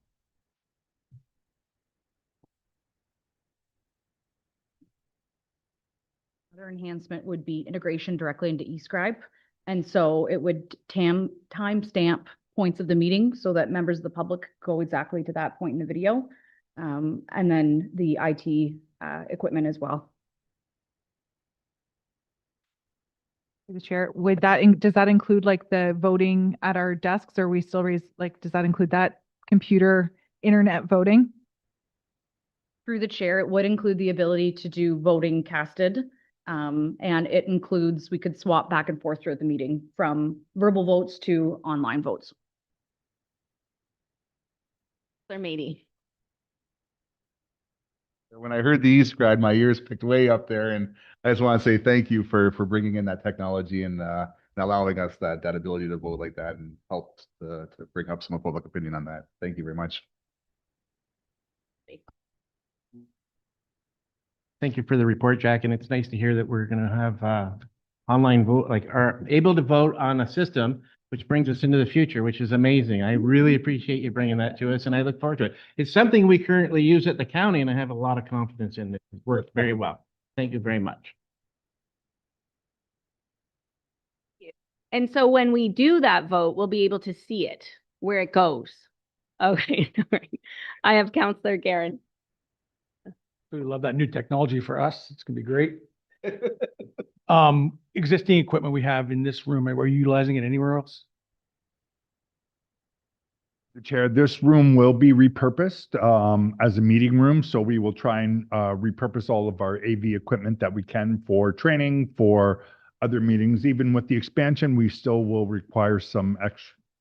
Another enhancement would be integration directly into eScribe. And so it would timestamp points of the meeting so that members of the public go exactly to that point in the video. And then the IT equipment as well. Through the chair, would that, does that include like the voting at our desks, or we still does that include that computer internet voting? Through the chair, it would include the ability to do voting casted. And it includes, we could swap back and forth throughout the meeting from verbal votes to online votes. Councillor Mady. When I heard the eScribe, my ears picked way up there, and I just want to say thank you for bringing in that technology and allowing us that ability to vote like that and help to bring up some public opinion on that. Thank you very much. Thank you for the report, Jack, and it's nice to hear that we're going to have online vote, like are able to vote on a system, which brings us into the future, which is amazing. I really appreciate you bringing that to us, and I look forward to it. It's something we currently use at the county, and I have a lot of confidence in it. It works very well. Thank you very much. And so when we do that vote, we'll be able to see it, where it goes. Okay, all right. I have Councillor Guerin. We love that new technology for us. It's gonna be great. Existing equipment we have in this room, are you utilizing it anywhere else? The chair, this room will be repurposed as a meeting room. So we will try and repurpose all of our AV equipment that we can for training, for other meetings. Even with the expansion, we still will require some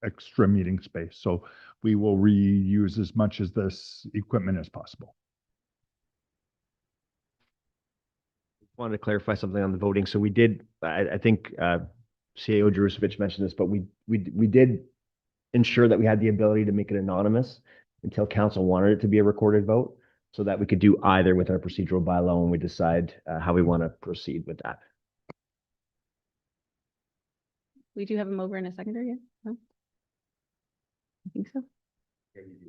extra meeting space. So we will reuse as much of this equipment as possible. Wanted to clarify something on the voting. So we did, I think CAO Jerusevich mentioned this, but we did ensure that we had the ability to make it anonymous until council wanted it to be a recorded vote, so that we could do either with our procedural bylaw when we decide how we want to proceed with that. We do have a mover and a seconder yet? No? I think so.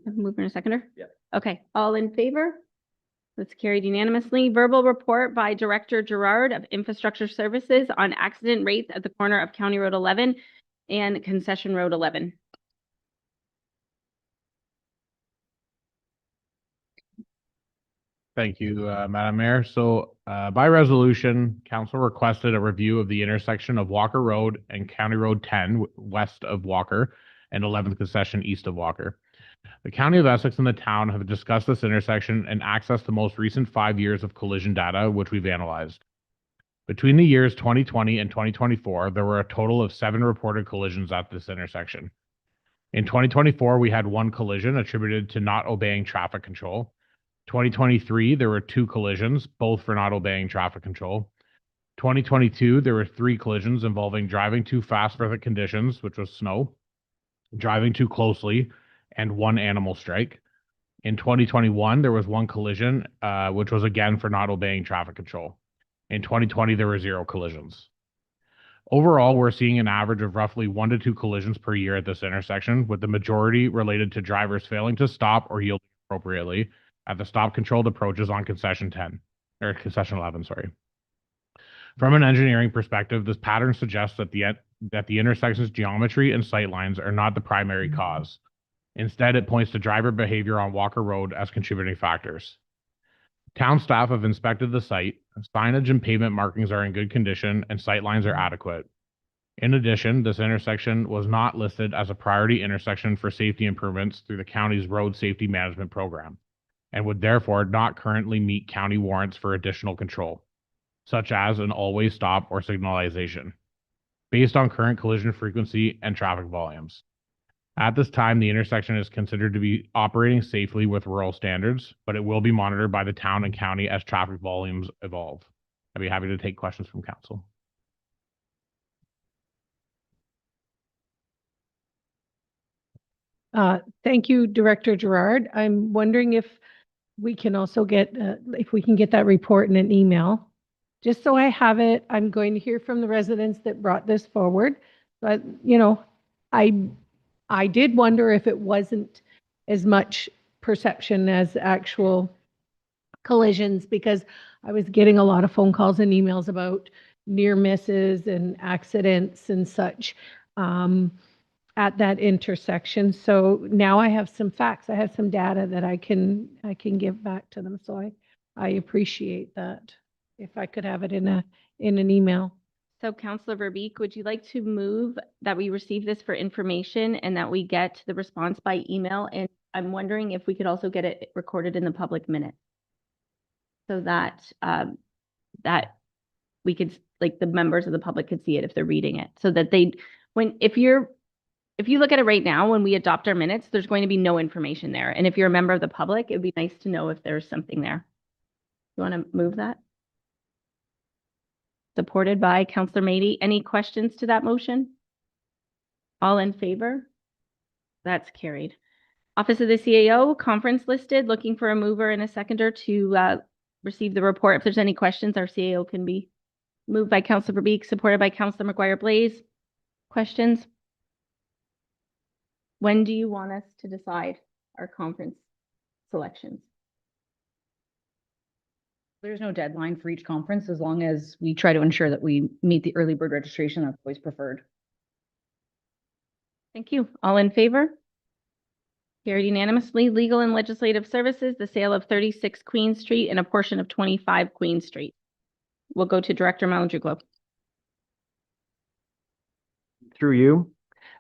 Have a mover and a seconder? Yeah. Okay, all in favor? That's carried unanimously. Verbal report by Director Gerard of Infrastructure Services on accident rates at the corner of County Road 11 and Concession Road 11. Thank you, Madam Mayor. So by resolution, council requested a review of the intersection of Walker Road and County Road 10 west of Walker and 11th concession east of Walker. The County of Essex and the town have discussed this intersection and accessed the most recent 5 years of collision data, which we've analyzed. Between the years 2020 and 2024, there were a total of 7 reported collisions at this intersection. In 2024, we had 1 collision attributed to not obeying traffic control. 2023, there were 2 collisions, both for not obeying traffic control. 2022, there were 3 collisions involving driving too fast for the conditions, which was snow, driving too closely, and 1 animal strike. In 2021, there was 1 collision, which was again for not obeying traffic control. In 2020, there were 0 collisions. Overall, we're seeing an average of roughly 1 to 2 collisions per year at this intersection, with the majority related to drivers failing to stop or yield appropriately at the stop-controlled approaches on concession 11, sorry. From an engineering perspective, this pattern suggests that the intersection's geometry and sightlines are not the primary cause. Instead, it points to driver behavior on Walker Road as contributing factors. Town staff have inspected the site. Signage and pavement markings are in good condition and sightlines are adequate. In addition, this intersection was not listed as a priority intersection for safety improvements through the county's road safety management program, and would therefore not currently meet county warrants for additional control, such as an always stop or signalization, based on current collision frequency and traffic volumes. At this time, the intersection is considered to be operating safely with rural standards, but it will be monitored by the town and county as traffic volumes evolve. I'd be happy to take questions from council. Thank you, Director Gerard. I'm wondering if we can also get, if we can get that report in an email. Just so I have it, I'm going to hear from the residents that brought this forward. But, you know, I did wonder if it wasn't as much perception as actual collisions, because I was getting a lot of phone calls and emails about near misses and accidents and such at that intersection. So now I have some facts. I have some data that I can give back to them. So I appreciate that. If I could have it in an email. So Councillor Verbeek, would you like to move that we receive this for information and that we get the response by email? And I'm wondering if we could also get it recorded in the public minute, so that that we could, like, the members of the public could see it if they're reading it, so that they, if you look at it right now, when we adopt our minutes, there's going to be no information there. And if you're a member of the public, it'd be nice to know if there's something there. You want to move that? Supported by Councillor Mady. Any questions to that motion? All in favor? That's carried. Office of the CAO, conference listed, looking for a mover and a seconder to receive the report. If there's any questions, our CAO can be moved by Councillor Verbeek, supported by Councillor McGuire-Blaze. Questions? When do you want us to decide our conference selections? There's no deadline for each conference, as long as we try to ensure that we meet the early bird registration. That's always preferred. Thank you. All in favor? Carried unanimously. Legal and Legislative Services, the sale of 36 Queen Street and a portion of 25 Queen Street. We'll go to Director Malandrouklo. Through you.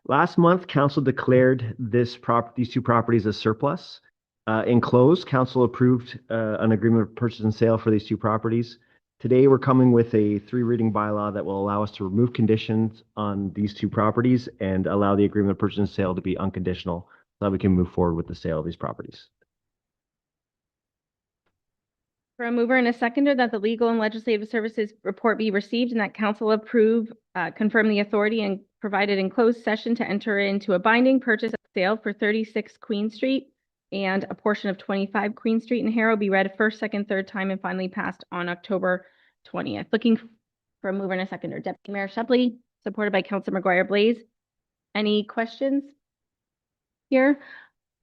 Last month, council declared these 2 properties as surplus. In close, council approved an agreement of purchase and sale for these 2 properties. Today, we're coming with a 3-reading bylaw that will allow us to remove conditions on these 2 properties and allow the agreement of purchase and sale to be unconditional, so that we can move forward with the sale of these properties. For a mover and a seconder, that the Legal and Legislative Services report be received and that council approve, confirm the authority and provided in closed session to enter into a binding purchase and sale for 36 Queen Street and a portion of 25 Queen Street in Harrow be read first, second, third time, and finally passed on October 20th. Looking for a mover and a seconder. Deputy Mayor Shepley, supported by Councillor McGuire Blaze. Any questions here?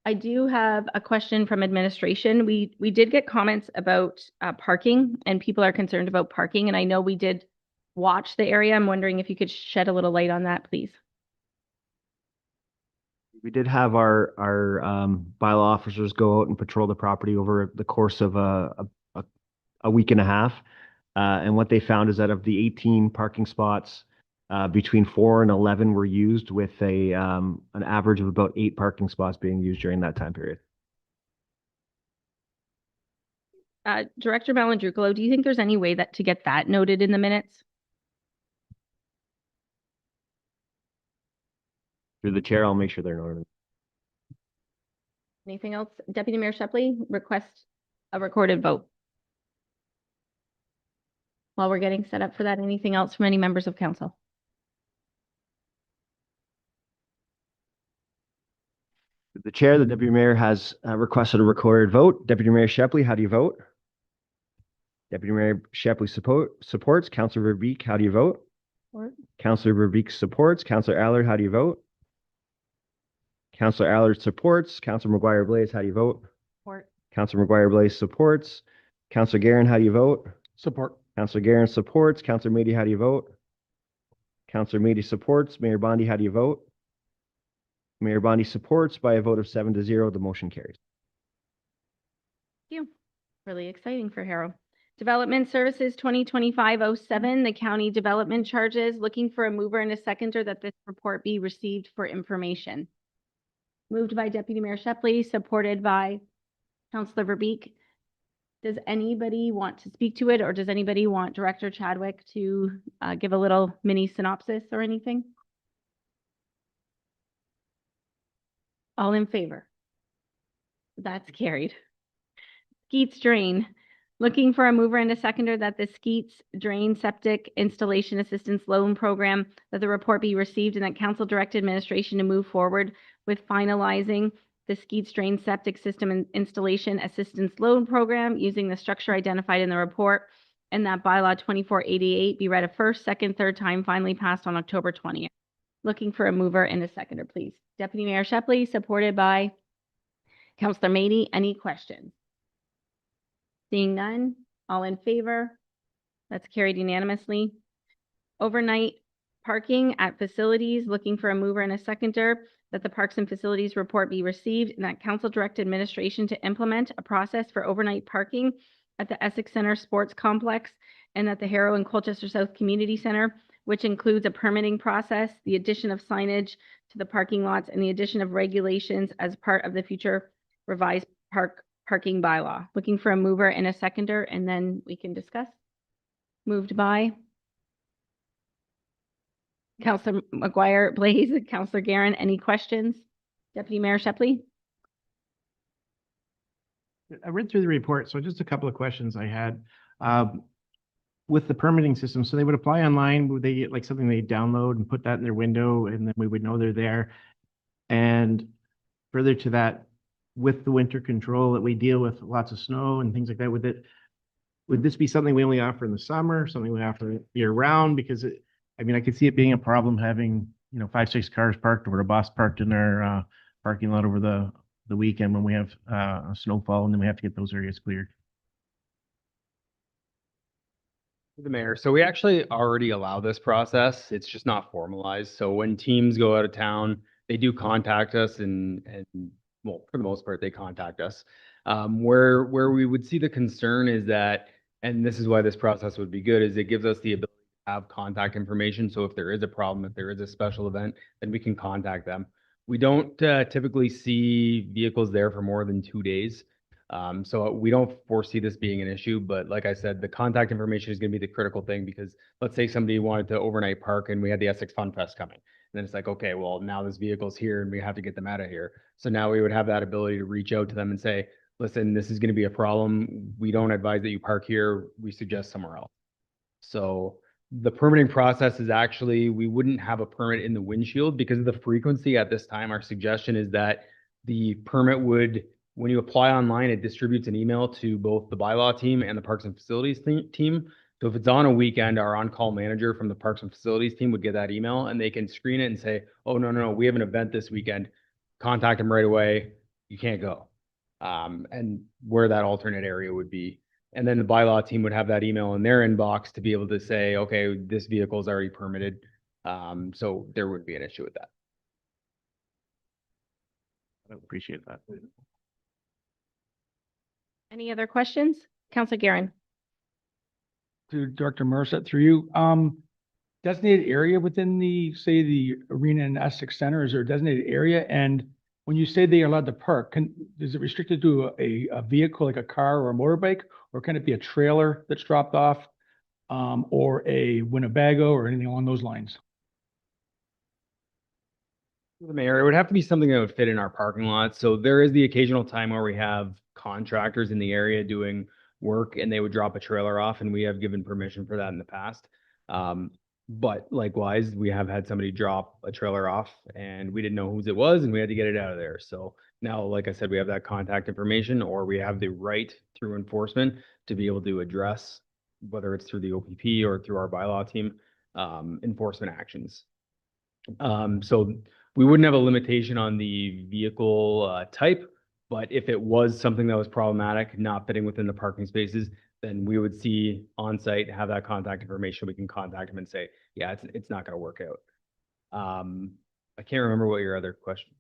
I do have a question from administration. We did get comments about parking, and people are concerned about parking, and I know we did watch the area. I'm wondering if you could shed a little light on that, please. We did have our bylaw officers go out and patrol the property over the course of a week and a half. And what they found is that of the 18 parking spots, between 4 and 11 were used, with an average of about 8 parking spots being used during that time period. Director Malandrucolo, do you think there's any way that to get that noted in the minutes? Through the chair, I'll make sure they're noted. Anything else? Deputy Mayor Shepley, request a recorded vote. While we're getting set up for that, anything else from any members of council? Through the chair, the deputy mayor has requested a recorded vote. Deputy Mayor Shepley, how do you vote? Deputy Mayor Shepley supports. Councillor Verbeek, how do you vote? Support. Councillor Verbeek supports. Councillor Allard, how do you vote? Councillor Allard supports. Councillor McGuire Blaze, how do you vote? Support. Councillor McGuire Blaze supports. Councillor Guerin, how do you vote? Support. Councillor Guerin supports. Councillor Meady, how do you vote? Councillor Meady supports. Mayor Bondi, how do you vote? Mayor Bondi supports. By a vote of 7-0, the motion carries. Thank you. Really exciting for Harrow. Development Services 2025-07, the county development charges. Looking for a mover and a seconder that this report be received for information. Moved by Deputy Mayor Shepley, supported by Councillor Verbeek. Does anybody want to speak to it, or does anybody want Director Chadwick to give a little mini synopsis or anything? All in favor? That's carried. Skeets Drain. Looking for a mover and a seconder that the Skeets Drain Septic Installation Assistance Loan Program, that the report be received and that council direct administration to move forward with finalizing the Skeets Drain Septic System Installation Assistance Loan Program using the structure identified in the report, and that bylaw 2488 be read a first, second, third time, finally passed on October 20th. Looking for a mover and a seconder, please. Deputy Mayor Shepley, supported by Councillor Meady. Any questions? Seeing none, all in favor? That's carried unanimously. Overnight parking at facilities. Looking for a mover and a seconder that the Parks and Facilities report be received and that council direct administration to implement a process for overnight parking at the Essex Center Sports Complex and at the Harrow and Colchester South Community Center, which includes a permitting process, the addition of signage to the parking lots, and the addition of regulations as part of the future revised parking bylaw. Looking for a mover and a seconder, and then we can discuss. Moved by Councillor McGuire Blaze, Councillor Guerin. Any questions? Deputy Mayor Shepley? I read through the report, so just a couple of questions I had. With the permitting system, so they would apply online, would they get like something they download and put that in their window, and then we would know they're there? And further to that, with the winter control that we deal with lots of snow and things like that, would this be something we only offer in the summer, something we offer year round? Because I mean, I could see it being a problem having, 5-6 cars parked or a bus parked in our parking lot over the weekend when we have a snowfall, and then we have to get those areas cleared. The mayor. So we actually already allow this process. It's just not formalized. So when teams go out of town, they do contact us and well, for the most part, they contact us. Where we would see the concern is that, and this is why this process would be good, is it gives us the ability to have contact information. So if there is a problem, if there is a special event, then we can contact them. We don't typically see vehicles there for more than 2 days. So we don't foresee this being an issue, but like I said, the contact information is going to be the critical thing, because let's say somebody wanted to overnight park and we had the Essex Fun Fest coming. And then it's like, okay, well, now this vehicle's here and we have to get them out of here. So now we would have that ability to reach out to them and say, listen, this is going to be a problem. We don't advise that you park here. We suggest somewhere else. So The permitting process is actually, we wouldn't have a permit in the windshield because of the frequency at this time. Our suggestion is that the permit would, when you apply online, it distributes an email to both the bylaw team and the Parks and Facilities team. So if it's on a weekend, our on-call manager from the Parks and Facilities team would get that email and they can screen it and say, oh, no, we have an event this weekend. Contact them right away. You can't go. And where that alternate area would be. And then the bylaw team would have that email in their inbox to be able to say, okay, this vehicle is already permitted. So there would be an issue with that. I appreciate that. Any other questions? Councilor Garen. To Director Mercer, through you, designated area within the, say, the arena and Essex Center, is there a designated area? And when you say they are allowed to park, is it restricted to a vehicle like a car or a motorbike? Or can it be a trailer that's dropped off, or a Winnebago or anything along those lines? The mayor, it would have to be something that would fit in our parking lot. So there is the occasional time where we have contractors in the area doing work and they would drop a trailer off, and we have given permission for that in the past. But likewise, we have had somebody drop a trailer off and we didn't know whose it was and we had to get it out of there. So now, like I said, we have that contact information, or we have the right through enforcement to be able to address, whether it's through the OPP or through our bylaw team, enforcement actions. So we wouldn't have a limitation on the vehicle type, but if it was something that was problematic, not fitting within the parking spaces, then we would see on site, have that contact information. We can contact them and say, yeah, it's not going to work out. I can't remember what your other question.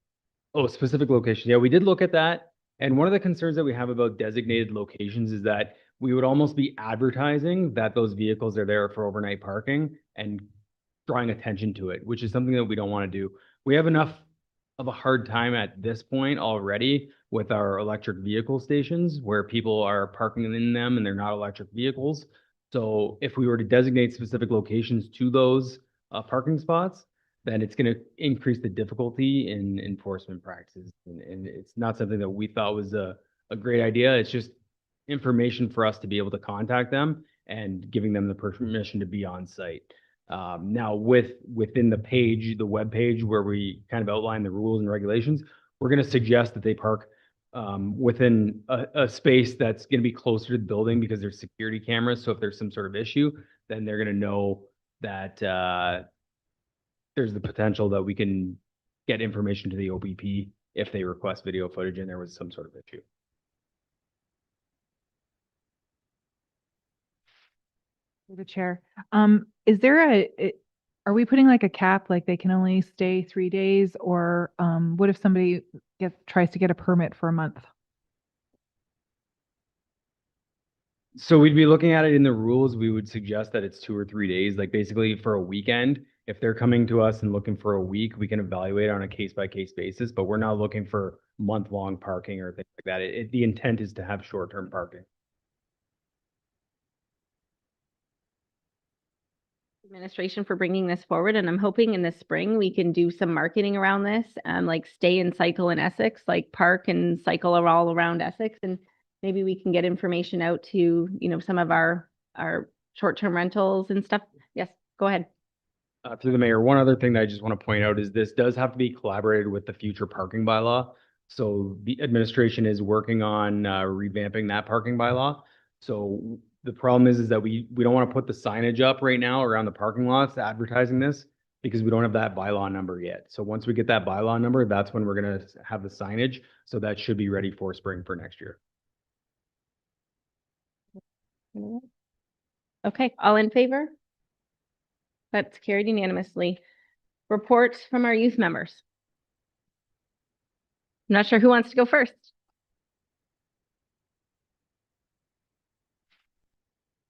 Oh, specific location. Yeah, we did look at that. And one of the concerns that we have about designated locations is that we would almost be advertising that those vehicles are there for overnight parking and drawing attention to it, which is something that we don't want to do. We have enough of a hard time at this point already with our electric vehicle stations where people are parking in them and they're not electric vehicles. So if we were to designate specific locations to those parking spots, then it's going to increase the difficulty in enforcement practices. And it's not something that we thought was a great idea. It's just information for us to be able to contact them and giving them the permission to be on site. Now within the page, the web page where we kind of outline the rules and regulations, we're going to suggest that they park within a space that's going to be closer to the building because there's security cameras. So if there's some sort of issue, then they're going to know that there's the potential that we can get information to the OPP if they request video footage and there was some sort of issue. Through the chair. Is there are we putting like a cap, like they can only stay 3 days, or what if somebody tries to get a permit for a month? So we'd be looking at it in the rules. We would suggest that it's 2 or 3 days, like basically for a weekend. If they're coming to us and looking for a week, we can evaluate on a case-by-case basis, but we're not looking for month-long parking or things like that. The intent is to have short-term parking. Administration for bringing this forward, and I'm hoping in the spring we can do some marketing around this, like stay and cycle in Essex, like park and cycle all around Essex, and maybe we can get information out to, some of our short-term rentals and stuff. Yes, go ahead. Through the mayor, one other thing that I just want to point out is this does have to be collaborated with the future parking bylaw. So the administration is working on revamping that parking bylaw. So the problem is that we don't want to put the signage up right now around the parking lots advertising this because we don't have that bylaw number yet. So once we get that bylaw number, that's when we're going to have the signage. So that should be ready for spring for next year. Okay, all in favor? That's carried unanimously. Reports from our youth members. I'm not sure who wants to go first.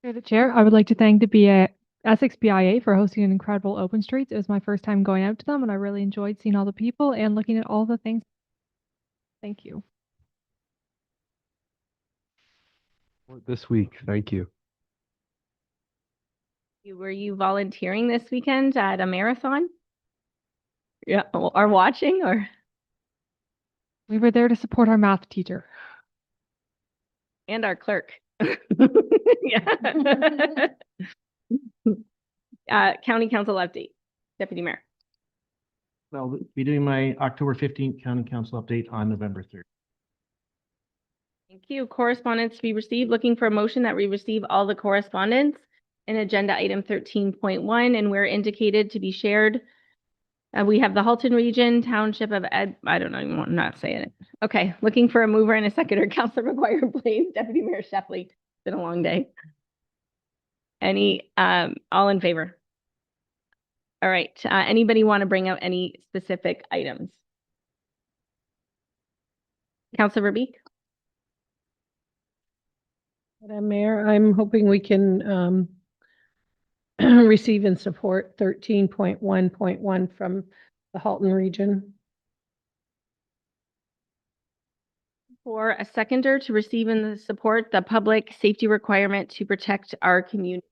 Through the chair, I would like to thank the Essex BIA for hosting an incredible open streets. It was my first time going out to them and I really enjoyed seeing all the people and looking at all the things. Thank you. This week, thank you. Were you volunteering this weekend at a marathon? Yeah, or watching, or? We were there to support our math teacher. And our clerk. Yeah. County Council update, Deputy Mayor. I'll be doing my October 15th county council update on November 3rd. Thank you. Correspondence to be received. Looking for a motion that we receive all the correspondence in agenda item 13.1 and where indicated to be shared. We have the Halton Region Township of I don't know, I'm not saying it. Okay, looking for a mover and a seconder. Councilor McGuire, please. Deputy Mayor Shepley. It's been a long day. Any, all in favor? All right, anybody want to bring out any specific items? Councilor Verbeek? Madam Mayor, I'm hoping we can receive and support 13.1.1 from the Halton region. For a seconder to receive and support the public safety requirement to protect our community,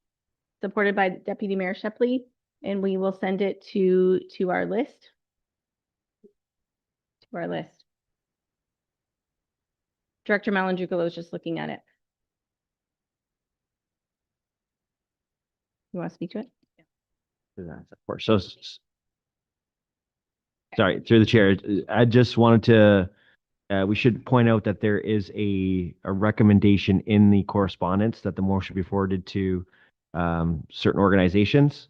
supported by Deputy Mayor Shepley, and we will send it to our list. To our list. Director Malandrukalo is just looking at it. You want to speak to it? Of course. So, sorry, through the chair, I just wanted to, we should point out that there is a recommendation in the correspondence that the motion be forwarded to certain organizations.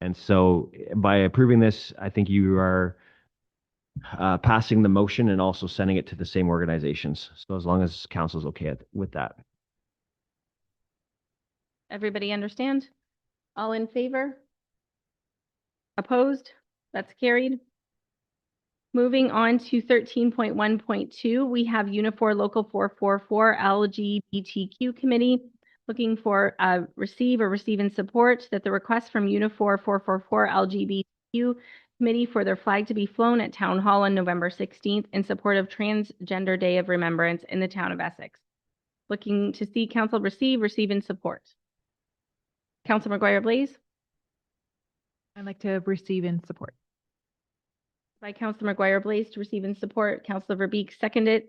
And so by approving this, I think you are passing the motion and also sending it to the same organizations. So as long as council is okay with that. Everybody understand? All in favor? Opposed? That's carried. Moving on to 13.1.2, we have Unifor Local 444 LGBTQ Committee looking for receive and support that the request from Unifor 444 LGBTQ Committee for their flag to be flown at Town Hall on November 16th in support of Transgender Day of Remembrance in the town of Essex. Looking to see council receive and support. Councilor McGuire Blaze. I'd like to receive and support. By Councilor McGuire Blaze to receive and support. Councilor Verbeek seconded.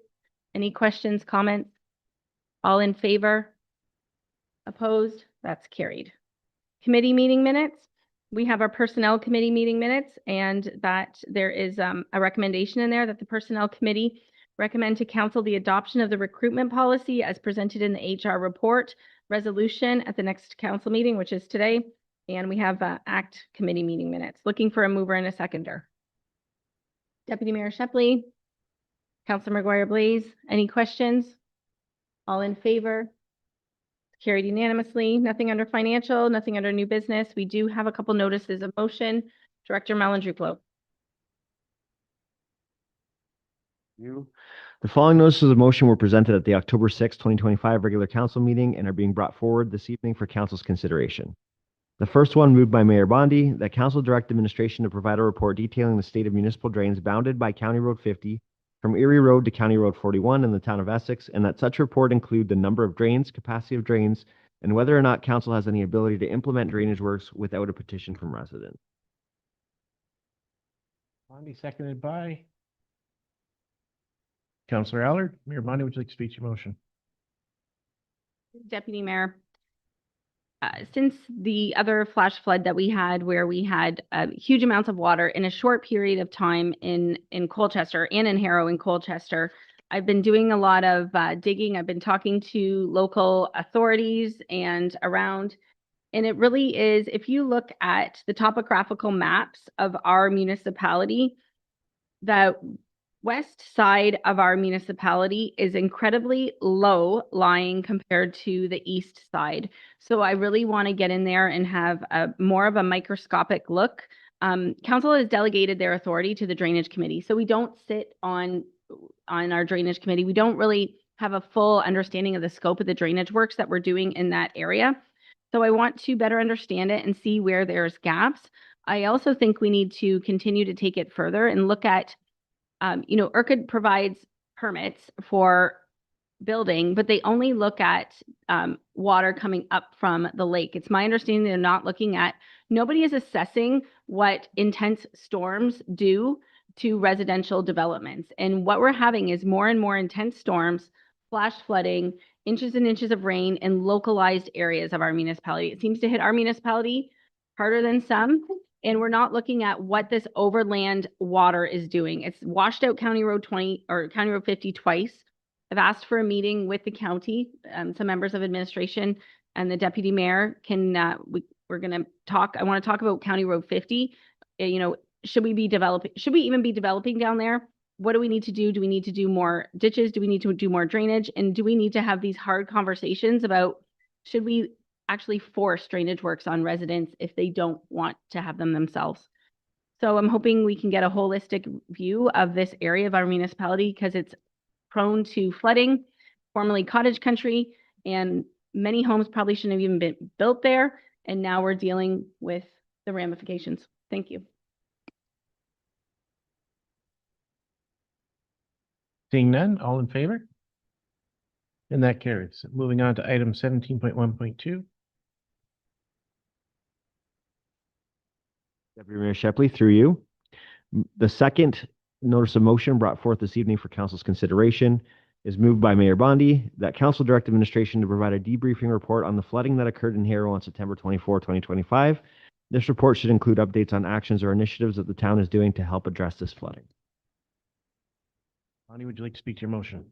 Any questions, comments? All in favor? Opposed? That's carried. Committee meeting minutes. We have our Personnel Committee meeting minutes, and that there is a recommendation in there that the Personnel Committee recommend to council the adoption of the recruitment policy as presented in the HR report resolution at the next council meeting, which is today. And we have ACT Committee meeting minutes. Looking for a mover and a seconder. Deputy Mayor Shepley, Councilor McGuire Blaze, any questions? All in favor? Carried unanimously. Nothing under financial, nothing under new business. We do have a couple notices of motion. Director Malandrukalo. The following notices of motion were presented at the October 6, 2025 regular council meeting and are being brought forward this evening for council's consideration. The first one moved by Mayor Bondi, that council direct administration to provide a report detailing the state of municipal drains bounded by County Road 50 from Erie Road to County Road 41 in the town of Essex, and that such report include the number of drains, capacity of drains, and whether or not council has any ability to implement drainage works without a petition from residents. Bondi, seconded by Councilor Allard. Mayor Bondi, would you like to speak to your motion? Deputy Mayor, since the other flash flood that we had where we had huge amounts of water in a short period of time in Colchester and in Harrow and Colchester, I've been doing a lot of digging. I've been talking to local authorities and around, and it really is, if you look at the topographical maps of our municipality, the west side of our municipality is incredibly low lying compared to the east side. So I really want to get in there and have a more of a microscopic look. Council has delegated their authority to the Drainage Committee. So we don't sit on our Drainage Committee. We don't really have a full understanding of the scope of the drainage works that we're doing in that area. So I want to better understand it and see where there's gaps. I also think we need to continue to take it further and look at IRCA provides permits for building, but they only look at water coming up from the lake. It's my understanding they're not looking at, nobody is assessing what intense storms do to residential developments. And what we're having is more and more intense storms, flash flooding, inches and inches of rain in localized areas of our municipality. It seems to hit our municipality harder than some. And we're not looking at what this overland water is doing. It's washed out County Road 20 or County Road 50 twice. I've asked for a meeting with the county, some members of administration and the deputy mayor can, we're going to talk, I want to talk about County Road 50. You know, should we even be developing down there? What do we need to do? Do we need to do more ditches? Do we need to do more drainage? And do we need to have these hard conversations about, should we actually force drainage works on residents if they don't want to have them themselves? So I'm hoping we can get a holistic view of this area of our municipality because it's prone to flooding, formerly cottage country, and many homes probably shouldn't have even been built there. And now we're dealing with the ramifications. Thank you. Seeing none, all in favor? And that carries. Moving on to item 17.1.2. Deputy Mayor Shepley, through you. The second notice of motion brought forth this evening for council's consideration is moved by Mayor Bondi that council direct administration to provide a debriefing report on the flooding that occurred in Harrow on September 24, 2025. This report should include updates on actions or initiatives that the town is doing to help address this flooding. Bonnie, would you like to speak to your motion?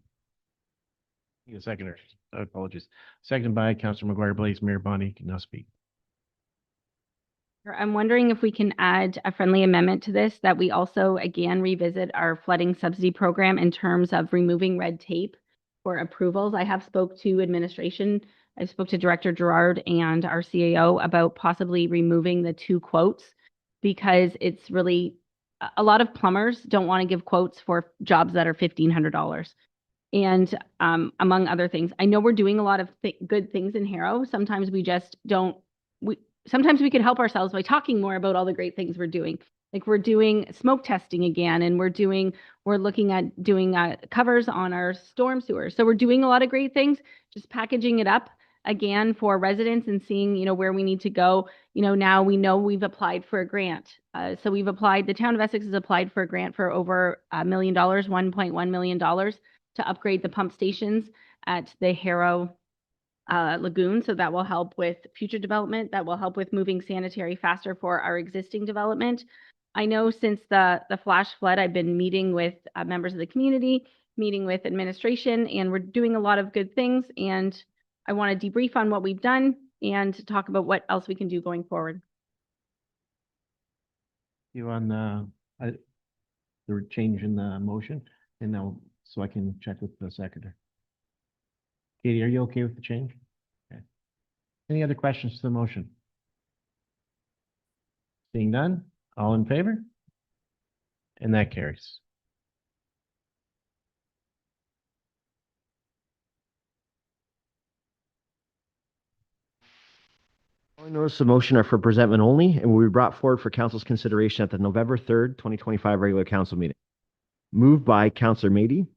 Need a seconder. Apologies. Seconded by Councilor McGuire Blaze. Mayor Bondi can now speak. I'm wondering if we can add a friendly amendment to this, that we also again revisit our flooding subsidy program in terms of removing red tape for approvals. I have spoke to administration. I spoke to Director Gerard and our CAO about possibly removing the 2 quotes because it's really, a lot of plumbers don't want to give quotes for jobs that are $1,500. And among other things, I know we're doing a lot of good things in Harrow. Sometimes we just don't, sometimes we could help ourselves by talking more about all the great things we're doing. Like we're doing smoke testing again, and we're looking at doing covers on our storm sewers. So we're doing a lot of great things, just packaging it up again for residents and seeing, you know, where we need to go. You know, now we know we've applied for a grant. So we've applied, the town of Essex has applied for a grant for over $1 million, $1.1 million to upgrade the pump stations at the Harrow lagoon. So that will help with future development. That will help with moving sanitary faster for our existing development. I know since the flash flood, I've been meeting with members of the community, meeting with administration, and we're doing a lot of good things. And I want to debrief on what we've done and talk about what else we can do going forward. You on the change in the motion, and now so I can check with the secretary. Katie, are you okay with the change? Okay. Any other questions to the motion? Seeing none, all in favor? And that carries. All notice of motion are for presentment only and will be brought forward for council's consideration at the November 3rd, 2025 regular council meeting. Moved by Councilor Mady.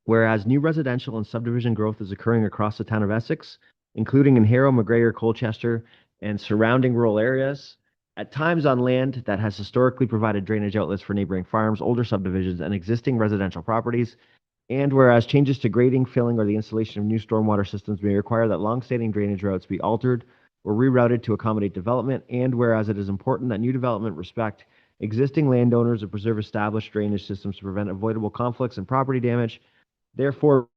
Whereas new residential and subdivision growth is occurring across the town of Essex, including in Harrow, McGregor, Colchester, and surrounding rural areas, at times on land that has historically provided drainage outlets for neighboring farms, older subdivisions, and existing residential properties. And whereas changes to grading, filling, or the installation of new stormwater systems may require that longstanding drainage routes be altered or rerouted to accommodate development, and whereas it is important that new development respect existing landowners and preserve established drainage systems to prevent avoidable conflicts and property damage. Therefore,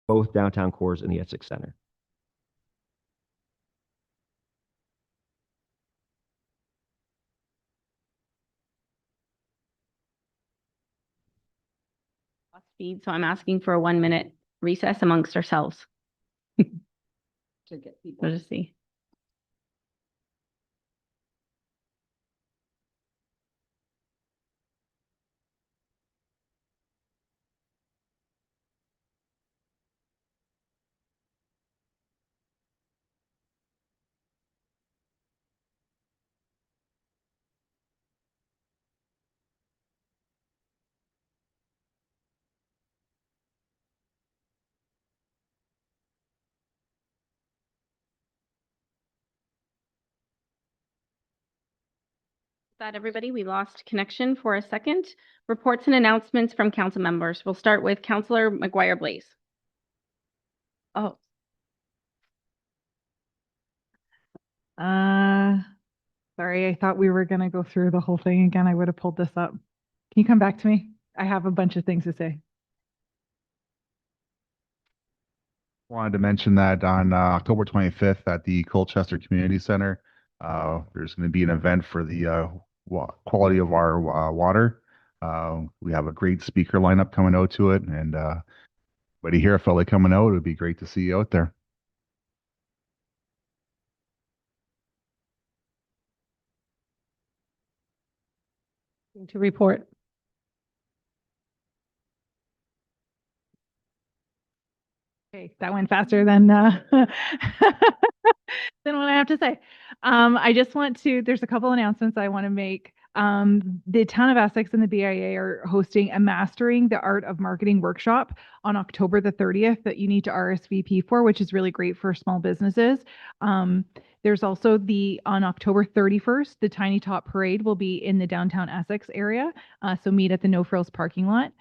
both downtown cores and the Essex Center. Speed, so I'm asking for a 1-minute recess amongst ourselves. To get people. We'll just see. That everybody, we lost connection for a second. Reports and announcements from council members. We'll start with Councillor McGuire Blaze. Oh, Sorry, I thought we were gonna go through the whole thing again. I would have pulled this up. Can you come back to me? I have a bunch of things to say. Wanted to mention that on October 25th at the Colchester Community Center, there's going to be an event for the quality of our water. We have a great speaker lineup coming out to it, and anybody here felt like coming out, it would be great to see you out there. To report. Okay, that went faster than than what I have to say. I just want to, there's a couple announcements I want to make. The Town of Essex and the BIA are hosting a Mastering the Art of Marketing workshop on October the 30th that you need to RSVP for, which is really great for small businesses. There's also on October 31st, the Tiny Top Parade will be in the downtown Essex area. So meet at the No Frills parking lot.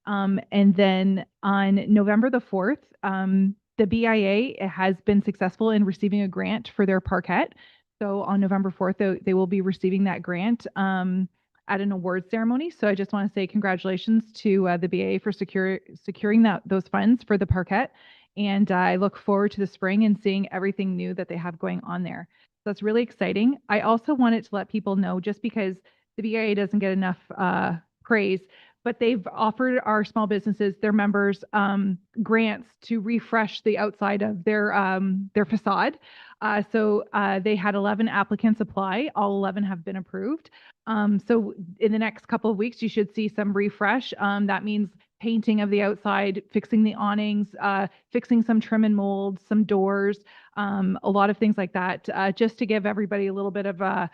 And then on November the 4th, the BIA has been successful in receiving a grant for their parquet. So on November 4th, they will be receiving that grant at an award ceremony. So I just want to say congratulations to the BIA for securing those funds for the parquet. And I look forward to the spring and seeing everything new that they have going on there. So that's really exciting. I also wanted to let people know, just because the BIA doesn't get enough praise, but they've offered our small businesses, their members, grants to refresh the outside of their facade. So they had 11 applicants apply. All 11 have been approved. So in the next couple of weeks, you should see some refresh. That means painting of the outside, fixing the awnings, fixing some trim and mold, some doors, a lot of things like that, just to give everybody a little bit of a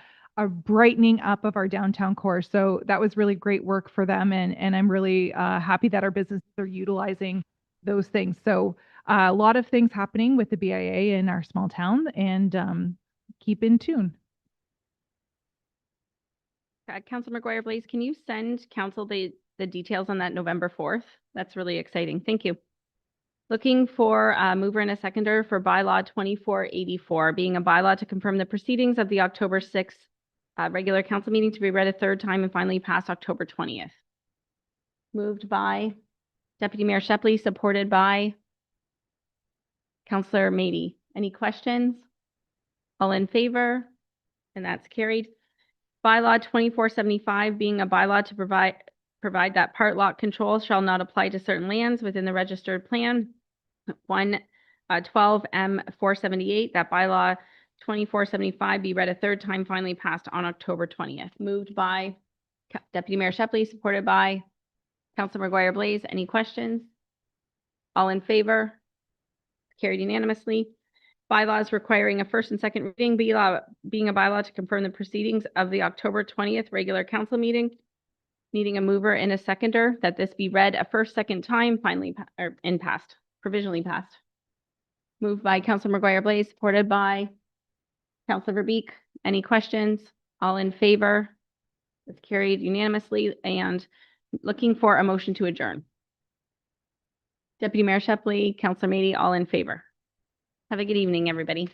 brightening up of our downtown core. So that was really great work for them. And I'm really happy that our businesses are utilizing those things. So a lot of things happening with the BIA in our small town, and keep in tune. Councilor McGuire Blaze, can you send council the details on that November 4th? That's really exciting. Thank you. Looking for a mover and a seconder for bylaw 2484, being a bylaw to confirm the proceedings of the October 6th regular council meeting to be read a third time and finally passed October 20th. Moved by Deputy Mayor Shepley, supported by Councillor Mady. Any questions? All in favor? And that's carried. Bylaw 2475, being a bylaw to provide that part lot control shall not apply to certain lands within the registered plan. 12 M 478, that bylaw 2475 be read a third time, finally passed on October 20th. Moved by Deputy Mayor Shepley, supported by Councilor McGuire Blaze. Any questions? All in favor? Carried unanimously. Bylaws requiring a first and second reading, being a bylaw to confirm the proceedings of the October 20th regular council meeting. Needing a mover and a seconder, that this be read a first, second time, finally, passed, provisionally passed. Moved by Councilor McGuire Blaze, supported by Councilor Verbeek. Any questions? All in favor? It's carried unanimously, and looking for a motion to adjourn. Deputy Mayor Shepley, Councilor Mady, all in favor. Have a good evening, everybody.